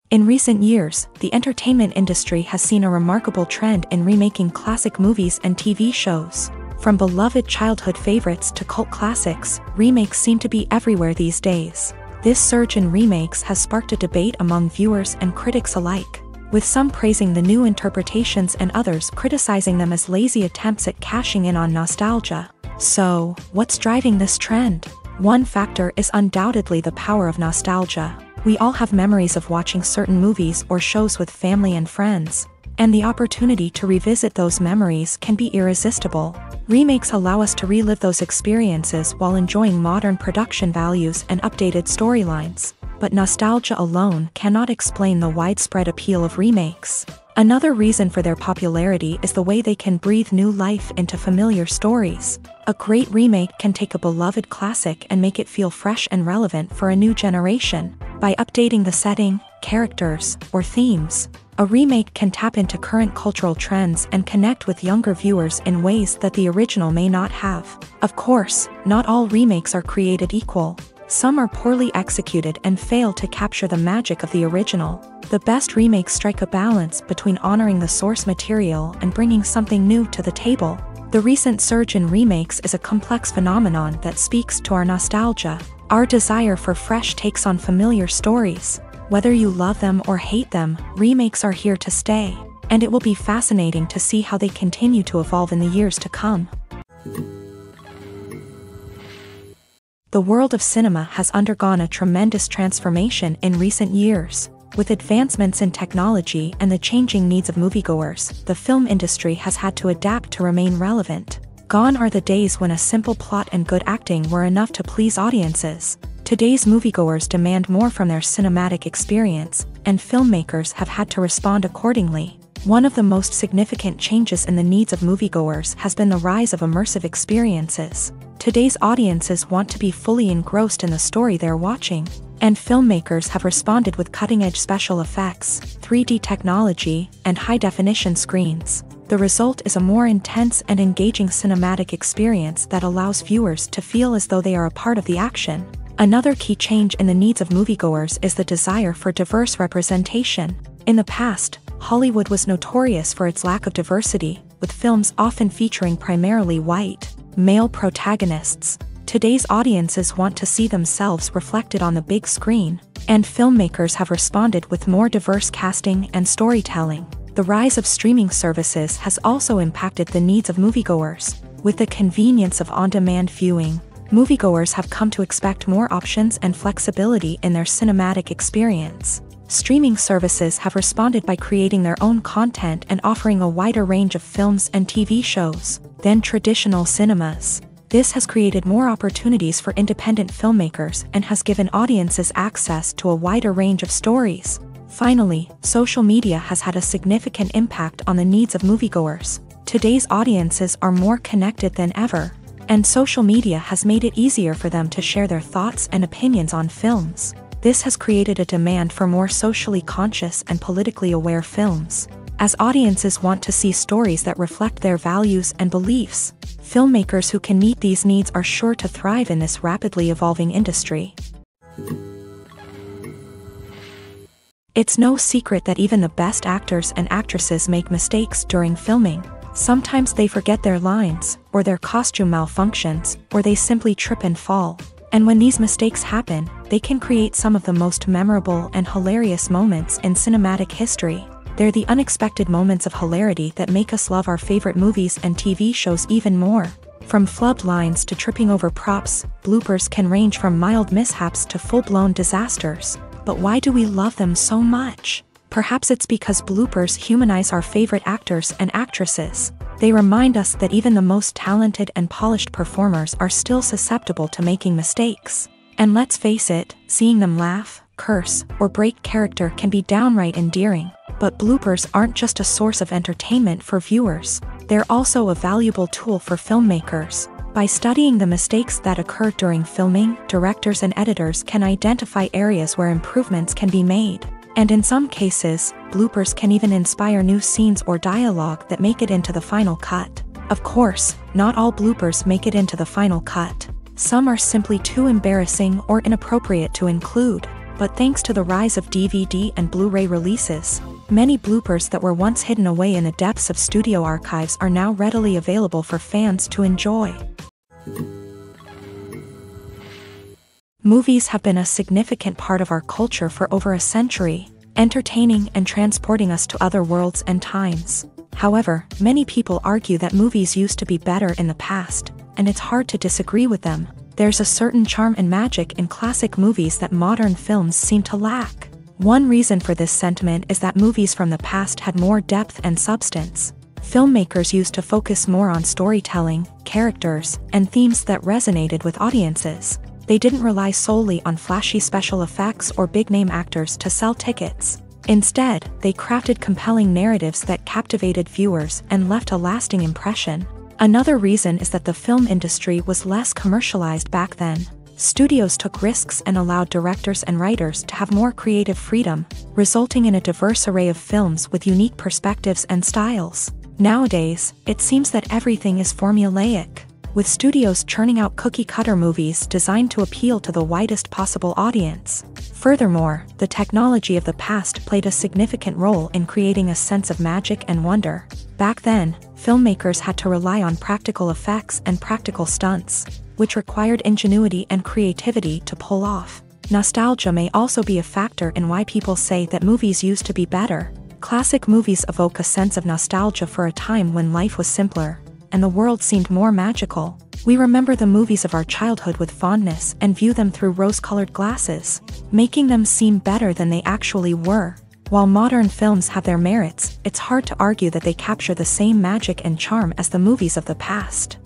In recent years, the entertainment industry has seen a remarkable trend in remaking classic movies and TV shows. From beloved childhood favorites to cult classics, remakes seem to be everywhere these days. This surge in remakes has sparked a debate among viewers and critics alike, with some praising the new interpretations and others criticizing them as lazy attempts at cashing in on nostalgia. So, what's driving this trend? One factor is undoubtedly the power of nostalgia. We all have memories of watching certain movies or shows with family and friends, and the opportunity to revisit those memories can be irresistible. Remakes allow us to relive those experiences while enjoying modern production values and updated storylines. But nostalgia alone cannot explain the widespread appeal of remakes. Another reason for their popularity is the way they can breathe new life into familiar stories. A great remake can take a beloved classic and make it feel fresh and relevant for a new generation. By updating the setting, characters, or themes, a remake can tap into current cultural trends and connect with younger viewers in ways that the original may not have. Of course, not all remakes are created equal. Some are poorly executed and fail to capture the magic of the original. The best remakes strike a balance between honoring the source material and bringing something new to the table. The recent surge in remakes is a complex phenomenon that speaks to our nostalgia, our desire for fresh takes on familiar stories. Whether you love them or hate them, remakes are here to stay, and it will be fascinating to see how they continue to evolve in the years to come. The world of cinema has undergone a tremendous transformation in recent years. With advancements in technology and the changing needs of moviegoers, the film industry has had to adapt to remain relevant. Gone are the days when a simple plot and good acting were enough to please audiences. Today's moviegoers demand more from their cinematic experience, and filmmakers have had to respond accordingly. One of the most significant changes in the needs of moviegoers has been the rise of immersive experiences. Today's audiences want to be fully engrossed in the story they're watching, and filmmakers have responded with cutting-edge special effects, 3D technology, and high-definition screens. The result is a more intense and engaging cinematic experience that allows viewers to feel as though they are a part of the action. Another key change in the needs of moviegoers is the desire for diverse representation. In the past, Hollywood was notorious for its lack of diversity, with films often featuring primarily white, male protagonists. Today's audiences want to see themselves reflected on the big screen, and filmmakers have responded with more diverse casting and storytelling. The rise of streaming services has also impacted the needs of moviegoers. With the convenience of on-demand viewing, moviegoers have come to expect more options and flexibility in their cinematic experience. Streaming services have responded by creating their own content and offering a wider range of films and TV shows than traditional cinemas. This has created more opportunities for independent filmmakers and has given audiences access to a wider range of stories. Finally, social media has had a significant impact on the needs of moviegoers. Today's audiences are more connected than ever, and social media has made it easier for them to share their thoughts and opinions on films. This has created a demand for more socially conscious and politically aware films. As audiences want to see stories that reflect their values and beliefs, filmmakers who can meet these needs are sure to thrive in this rapidly evolving industry. It's no secret that even the best actors and actresses make mistakes during filming. Sometimes they forget their lines, or their costume malfunctions, or they simply trip and fall. And when these mistakes happen, they can create some of the most memorable and hilarious moments in cinematic history. They're the unexpected moments of hilarity that make us love our favorite movies and TV shows even more. From flubbed lines to tripping over props, bloopers can range from mild mishaps to full-blown disasters. But why do we love them so much? Perhaps it's because bloopers humanize our favorite actors and actresses. They remind us that even the most talented and polished performers are still susceptible to making mistakes. And let's face it, seeing them laugh, curse, or break character can be downright endearing. But bloopers aren't just a source of entertainment for viewers. They're also a valuable tool for filmmakers. By studying the mistakes that occur during filming, directors and editors can identify areas where improvements can be made. And in some cases, bloopers can even inspire new scenes or dialogue that make it into the final cut. Of course, not all bloopers make it into the final cut. Some are simply too embarrassing or inappropriate to include. But thanks to the rise of DVD and Blu-ray releases, many bloopers that were once hidden away in the depths of studio archives are now readily available for fans to enjoy. Movies have been a significant part of our culture for over a century, entertaining and transporting us to other worlds and times. However, many people argue that movies used to be better in the past, and it's hard to disagree with them. There's a certain charm and magic in classic movies that modern films seem to lack. One reason for this sentiment is that movies from the past had more depth and substance. Filmmakers used to focus more on storytelling, characters, and themes that resonated with audiences. They didn't rely solely on flashy special effects or big-name actors to sell tickets. Instead, they crafted compelling narratives that captivated viewers and left a lasting impression. Another reason is that the film industry was less commercialized back then. Studios took risks and allowed directors and writers to have more creative freedom, resulting in a diverse array of films with unique perspectives and styles. Nowadays, it seems that everything is formulaic, with studios churning out cookie-cutter movies designed to appeal to the widest possible audience. Furthermore, the technology of the past played a significant role in creating a sense of magic and wonder. Back then, filmmakers had to rely on practical effects and practical stunts, which required ingenuity and creativity to pull off. Nostalgia may also be a factor in why people say that movies used to be better. Classic movies evoke a sense of nostalgia for a time when life was simpler, and the world seemed more magical. We remember the movies of our childhood with fondness and view them through rose-colored glasses, making them seem better than they actually were. While modern films have their merits, it's hard to argue that they capture the same magic and charm as the movies of the past.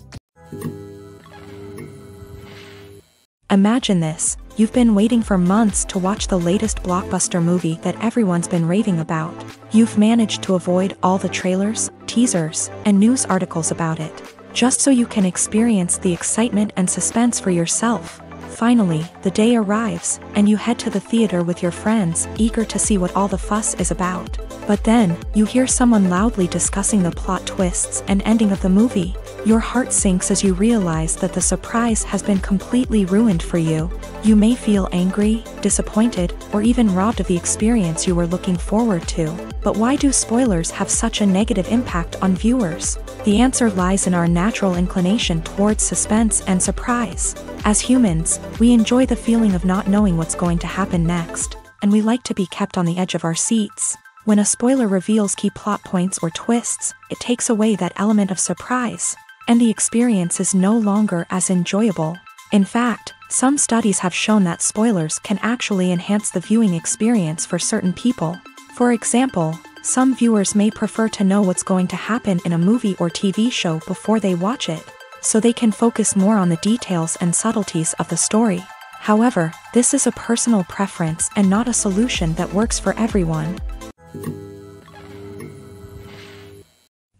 Imagine this: you've been waiting for months to watch the latest blockbuster movie that everyone's been raving about. You've managed to avoid all the trailers, teasers, and news articles about it, just so you can experience the excitement and suspense for yourself. Finally, the day arrives, and you head to the theater with your friends, eager to see what all the fuss is about. But then, you hear someone loudly discussing the plot twists and ending of the movie. Your heart sinks as you realize that the surprise has been completely ruined for you. You may feel angry, disappointed, or even robbed of the experience you were looking forward to. But why do spoilers have such a negative impact on viewers? The answer lies in our natural inclination towards suspense and surprise. As humans, we enjoy the feeling of not knowing what's going to happen next, and we like to be kept on the edge of our seats. When a spoiler reveals key plot points or twists, it takes away that element of surprise, and the experience is no longer as enjoyable. In fact, some studies have shown that spoilers can actually enhance the viewing experience for certain people. For example, some viewers may prefer to know what's going to happen in a movie or TV show before they watch it, so they can focus more on the details and subtleties of the story. However, this is a personal preference and not a solution that works for everyone.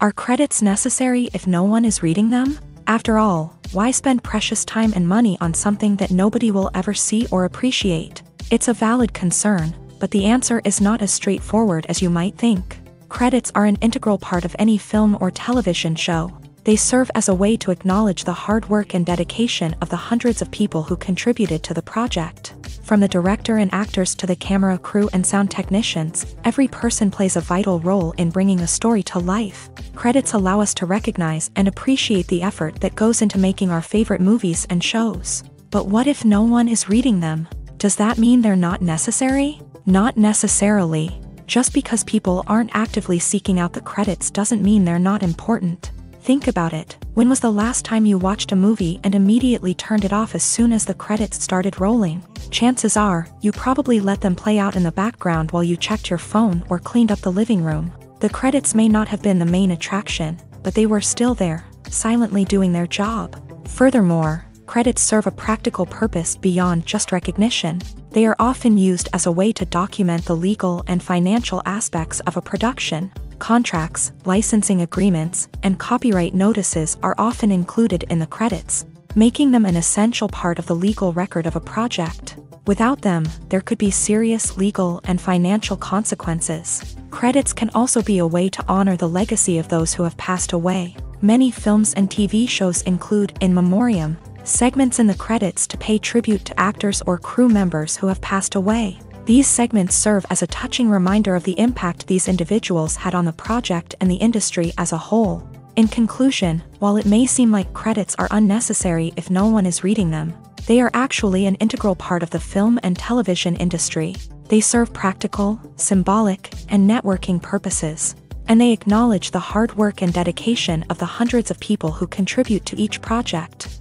Are credits necessary if no one is reading them? After all, why spend precious time and money on something that nobody will ever see or appreciate? It's a valid concern, but the answer is not as straightforward as you might think. Credits are an integral part of any film or television show. They serve as a way to acknowledge the hard work and dedication of the hundreds of people who contributed to the project. From the director and actors to the camera crew and sound technicians, every person plays a vital role in bringing a story to life. Credits allow us to recognize and appreciate the effort that goes into making our favorite movies and shows. But what if no one is reading them? Does that mean they're not necessary? Not necessarily. Just because people aren't actively seeking out the credits doesn't mean they're not important. Think about it. When was the last time you watched a movie and immediately turned it off as soon as the credits started rolling? Chances are, you probably let them play out in the background while you checked your phone or cleaned up the living room. The credits may not have been the main attraction, but they were still there, silently doing their job. Furthermore, credits serve a practical purpose beyond just recognition. They are often used as a way to document the legal and financial aspects of a production. Contracts, licensing agreements, and copyright notices are often included in the credits, making them an essential part of the legal record of a project. Without them, there could be serious legal and financial consequences. Credits can also be a way to honor the legacy of those who have passed away. Many films and TV shows include in memoriam segments in the credits to pay tribute to actors or crew members who have passed away. These segments serve as a touching reminder of the impact these individuals had on the project and the industry as a whole. In conclusion, while it may seem like credits are unnecessary if no one is reading them, they are actually an integral part of the film and television industry. They serve practical, symbolic, and networking purposes, and they acknowledge the hard work and dedication of the hundreds of people who contribute to each project.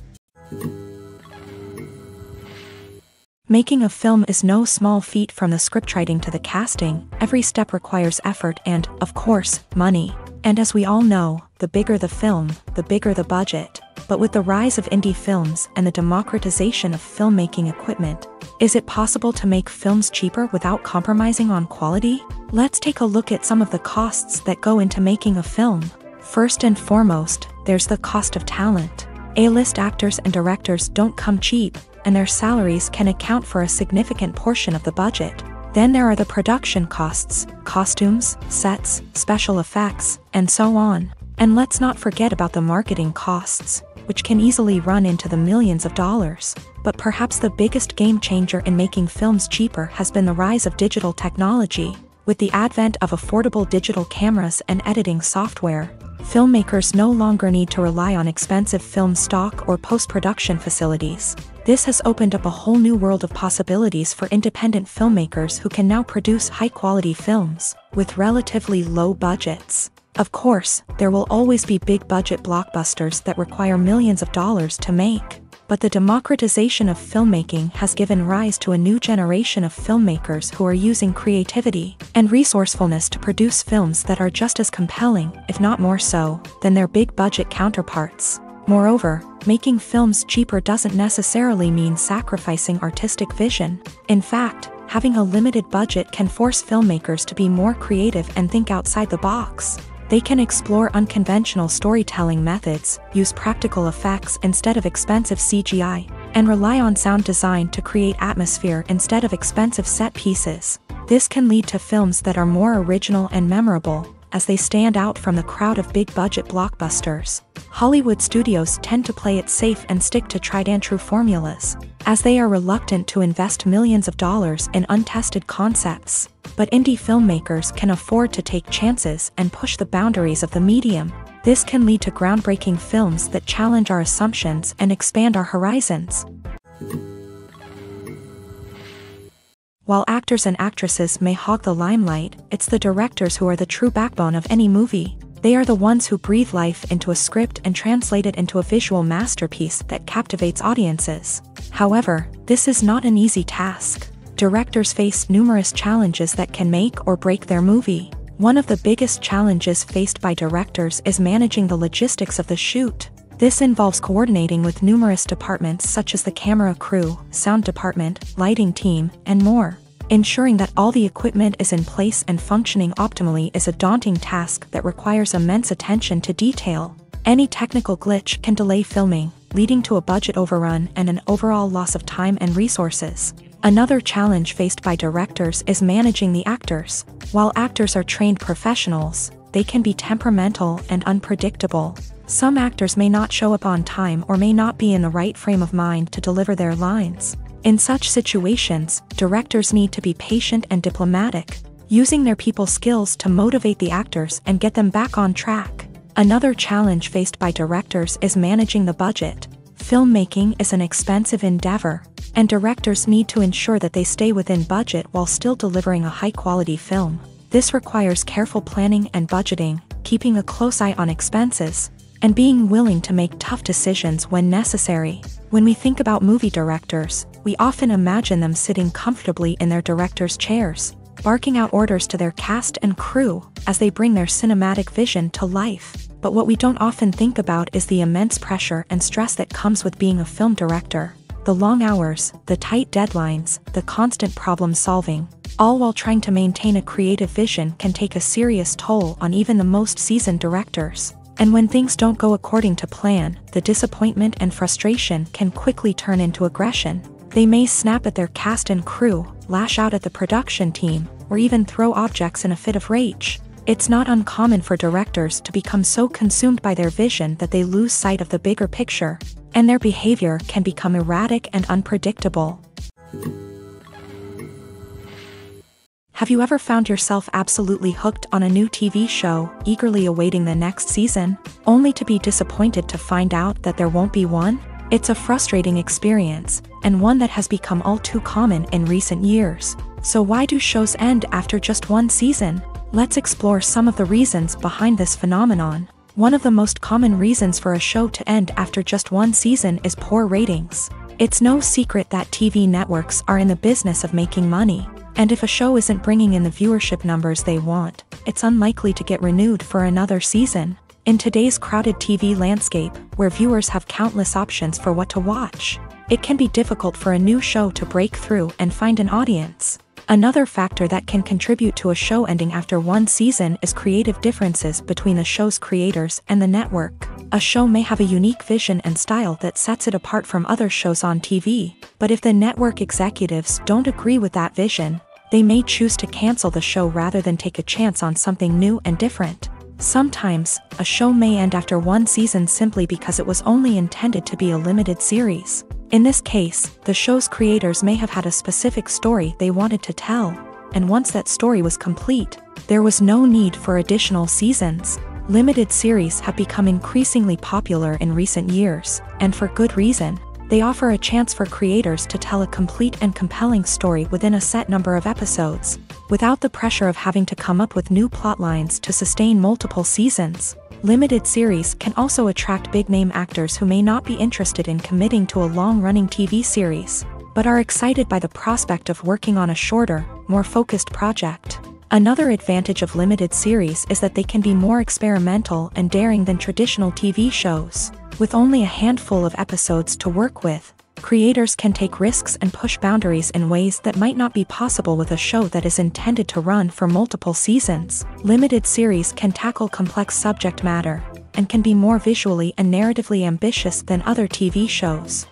Making a film is no small feat. From the scriptwriting to the casting, every step requires effort and, of course, money. And as we all know, the bigger the film, the bigger the budget. But with the rise of indie films and the democratization of filmmaking equipment, is it possible to make films cheaper without compromising on quality? Let's take a look at some of the costs that go into making a film. First and foremost, there's the cost of talent. A-list actors and directors don't come cheap, and their salaries can account for a significant portion of the budget. Then there are the production costs, costumes, sets, special effects, and so on. And let's not forget about the marketing costs, which can easily run into the millions of dollars. But perhaps the biggest game changer in making films cheaper has been the rise of digital technology. With the advent of affordable digital cameras and editing software, filmmakers no longer need to rely on expensive film stock or post-production facilities. This has opened up a whole new world of possibilities for independent filmmakers who can now produce high-quality films with relatively low budgets. Of course, there will always be big-budget blockbusters that require millions of dollars to make. But the democratization of filmmaking has given rise to a new generation of filmmakers who are using creativity and resourcefulness to produce films that are just as compelling, if not more so, than their big-budget counterparts. Moreover, making films cheaper doesn't necessarily mean sacrificing artistic vision. In fact, having a limited budget can force filmmakers to be more creative and think outside the box. They can explore unconventional storytelling methods, use practical effects instead of expensive CGI, and rely on sound design to create atmosphere instead of expensive set pieces. This can lead to films that are more original and memorable, as they stand out from the crowd of big-budget blockbusters. Hollywood studios tend to play it safe and stick to tried-and-true formulas, as they are reluctant to invest millions of dollars in untested concepts. But indie filmmakers can afford to take chances and push the boundaries of the medium. This can lead to groundbreaking films that challenge our assumptions and expand our horizons. While actors and actresses may hog the limelight, it's the directors who are the true backbone of any movie. They are the ones who breathe life into a script and translate it into a visual masterpiece that captivates audiences. However, this is not an easy task. Directors face numerous challenges that can make or break their movie. One of the biggest challenges faced by directors is managing the logistics of the shoot. This involves coordinating with numerous departments such as the camera crew, sound department, lighting team, and more. Ensuring that all the equipment is in place and functioning optimally is a daunting task that requires immense attention to detail. Any technical glitch can delay filming, leading to a budget overrun and an overall loss of time and resources. Another challenge faced by directors is managing the actors. While actors are trained professionals, they can be temperamental and unpredictable. Some actors may not show up on time or may not be in the right frame of mind to deliver their lines. In such situations, directors need to be patient and diplomatic, using their people skills to motivate the actors and get them back on track. Another challenge faced by directors is managing the budget. Filmmaking is an expensive endeavor, and directors need to ensure that they stay within budget while still delivering a high-quality film. This requires careful planning and budgeting, keeping a close eye on expenses, and being willing to make tough decisions when necessary. When we think about movie directors, we often imagine them sitting comfortably in their director's chairs, barking out orders to their cast and crew as they bring their cinematic vision to life. But what we don't often think about is the immense pressure and stress that comes with being a film director. The long hours, the tight deadlines, the constant problem solving, all while trying to maintain a creative vision can take a serious toll on even the most seasoned directors. And when things don't go according to plan, the disappointment and frustration can quickly turn into aggression. They may snap at their cast and crew, lash out at the production team, or even throw objects in a fit of rage. It's not uncommon for directors to become so consumed by their vision that they lose sight of the bigger picture, and their behavior can become erratic and unpredictable. Have you ever found yourself absolutely hooked on a new TV show, eagerly awaiting the next season, only to be disappointed to find out that there won't be one? It's a frustrating experience, and one that has become all too common in recent years. So why do shows end after just one season? Let's explore some of the reasons behind this phenomenon. One of the most common reasons for a show to end after just one season is poor ratings. It's no secret that TV networks are in the business of making money, and if a show isn't bringing in the viewership numbers they want, it's unlikely to get renewed for another season. In today's crowded TV landscape, where viewers have countless options for what to watch, it can be difficult for a new show to break through and find an audience. Another factor that can contribute to a show ending after one season is creative differences between the show's creators and the network. A show may have a unique vision and style that sets it apart from other shows on TV, but if the network executives don't agree with that vision, they may choose to cancel the show rather than take a chance on something new and different. Sometimes, a show may end after one season simply because it was only intended to be a limited series. In this case, the show's creators may have had a specific story they wanted to tell, and once that story was complete, there was no need for additional seasons. Limited series have become increasingly popular in recent years, and for good reason. They offer a chance for creators to tell a complete and compelling story within a set number of episodes, without the pressure of having to come up with new plotlines to sustain multiple seasons. Limited series can also attract big-name actors who may not be interested in committing to a long-running TV series, but are excited by the prospect of working on a shorter, more focused project. Another advantage of limited series is that they can be more experimental and daring than traditional TV shows. With only a handful of episodes to work with, creators can take risks and push boundaries in ways that might not be possible with a show that is intended to run for multiple seasons. Limited series can tackle complex subject matter, and can be more visually and narratively ambitious than other TV shows.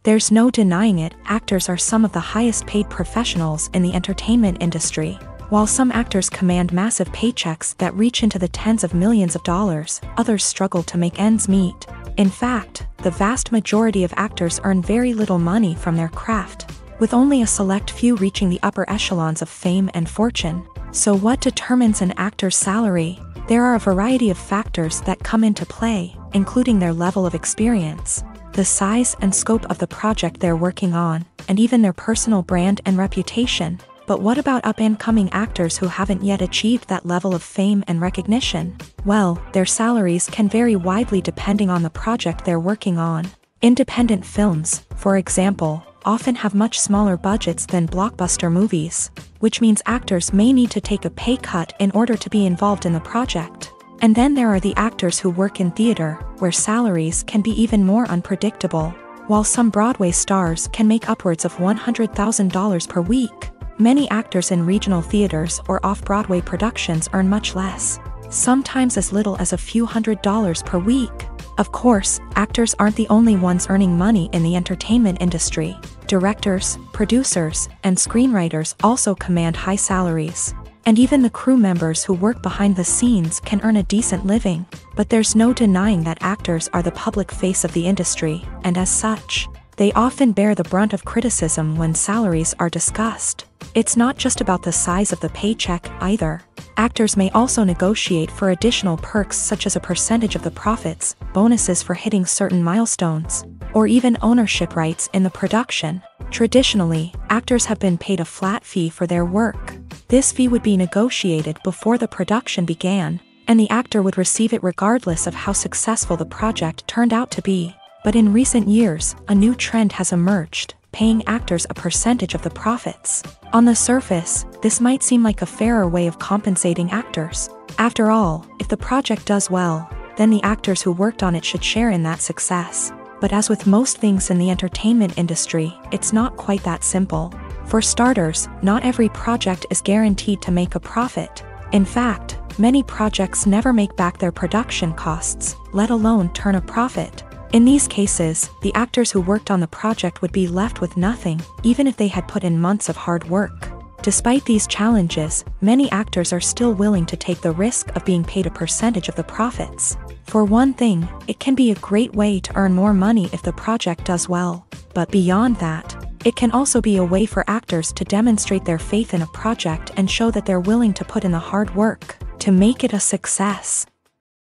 There's no denying it, actors are some of the highest paid professionals in the entertainment industry. While some actors command massive paychecks that reach into the tens of millions of dollars, others struggle to make ends meet. In fact, the vast majority of actors earn very little money from their craft, with only a select few reaching the upper echelons of fame and fortune. So what determines an actor's salary? There are a variety of factors that come into play, including their level of experience, the size and scope of the project they're working on, and even their personal brand and reputation. But what about up-and-coming actors who haven't yet achieved that level of fame and recognition? Well, their salaries can vary widely depending on the project they're working on. Independent films, for example, often have much smaller budgets than blockbuster movies, which means actors may need to take a pay cut in order to be involved in the project. And then there are the actors who work in theater, where salaries can be even more unpredictable. While some Broadway stars can make upwards of $100,000 per week, many actors in regional theaters or off-Broadway productions earn much less, sometimes as little as a few $100s per week. Of course, actors aren't the only ones earning money in the entertainment industry. Directors, producers, and screenwriters also command high salaries. And even the crew members who work behind the scenes can earn a decent living. But there's no denying that actors are the public face of the industry, and as such, they often bear the brunt of criticism when salaries are discussed. It's not just about the size of the paycheck, either. Actors may also negotiate for additional perks such as a percentage of the profits, bonuses for hitting certain milestones, or even ownership rights in the production. Traditionally, actors have been paid a flat fee for their work. This fee would be negotiated before the production began, and the actor would receive it regardless of how successful the project turned out to be. But in recent years, a new trend has emerged, paying actors a percentage of the profits. On the surface, this might seem like a fairer way of compensating actors. After all, if the project does well, then the actors who worked on it should share in that success. But as with most things in the entertainment industry, it's not quite that simple. For starters, not every project is guaranteed to make a profit. In fact, many projects never make back their production costs, let alone turn a profit. In these cases, the actors who worked on the project would be left with nothing, even if they had put in months of hard work. Despite these challenges, many actors are still willing to take the risk of being paid a percentage of the profits. For one thing, it can be a great way to earn more money if the project does well. But beyond that, it can also be a way for actors to demonstrate their faith in a project and show that they're willing to put in the hard work to make it a success.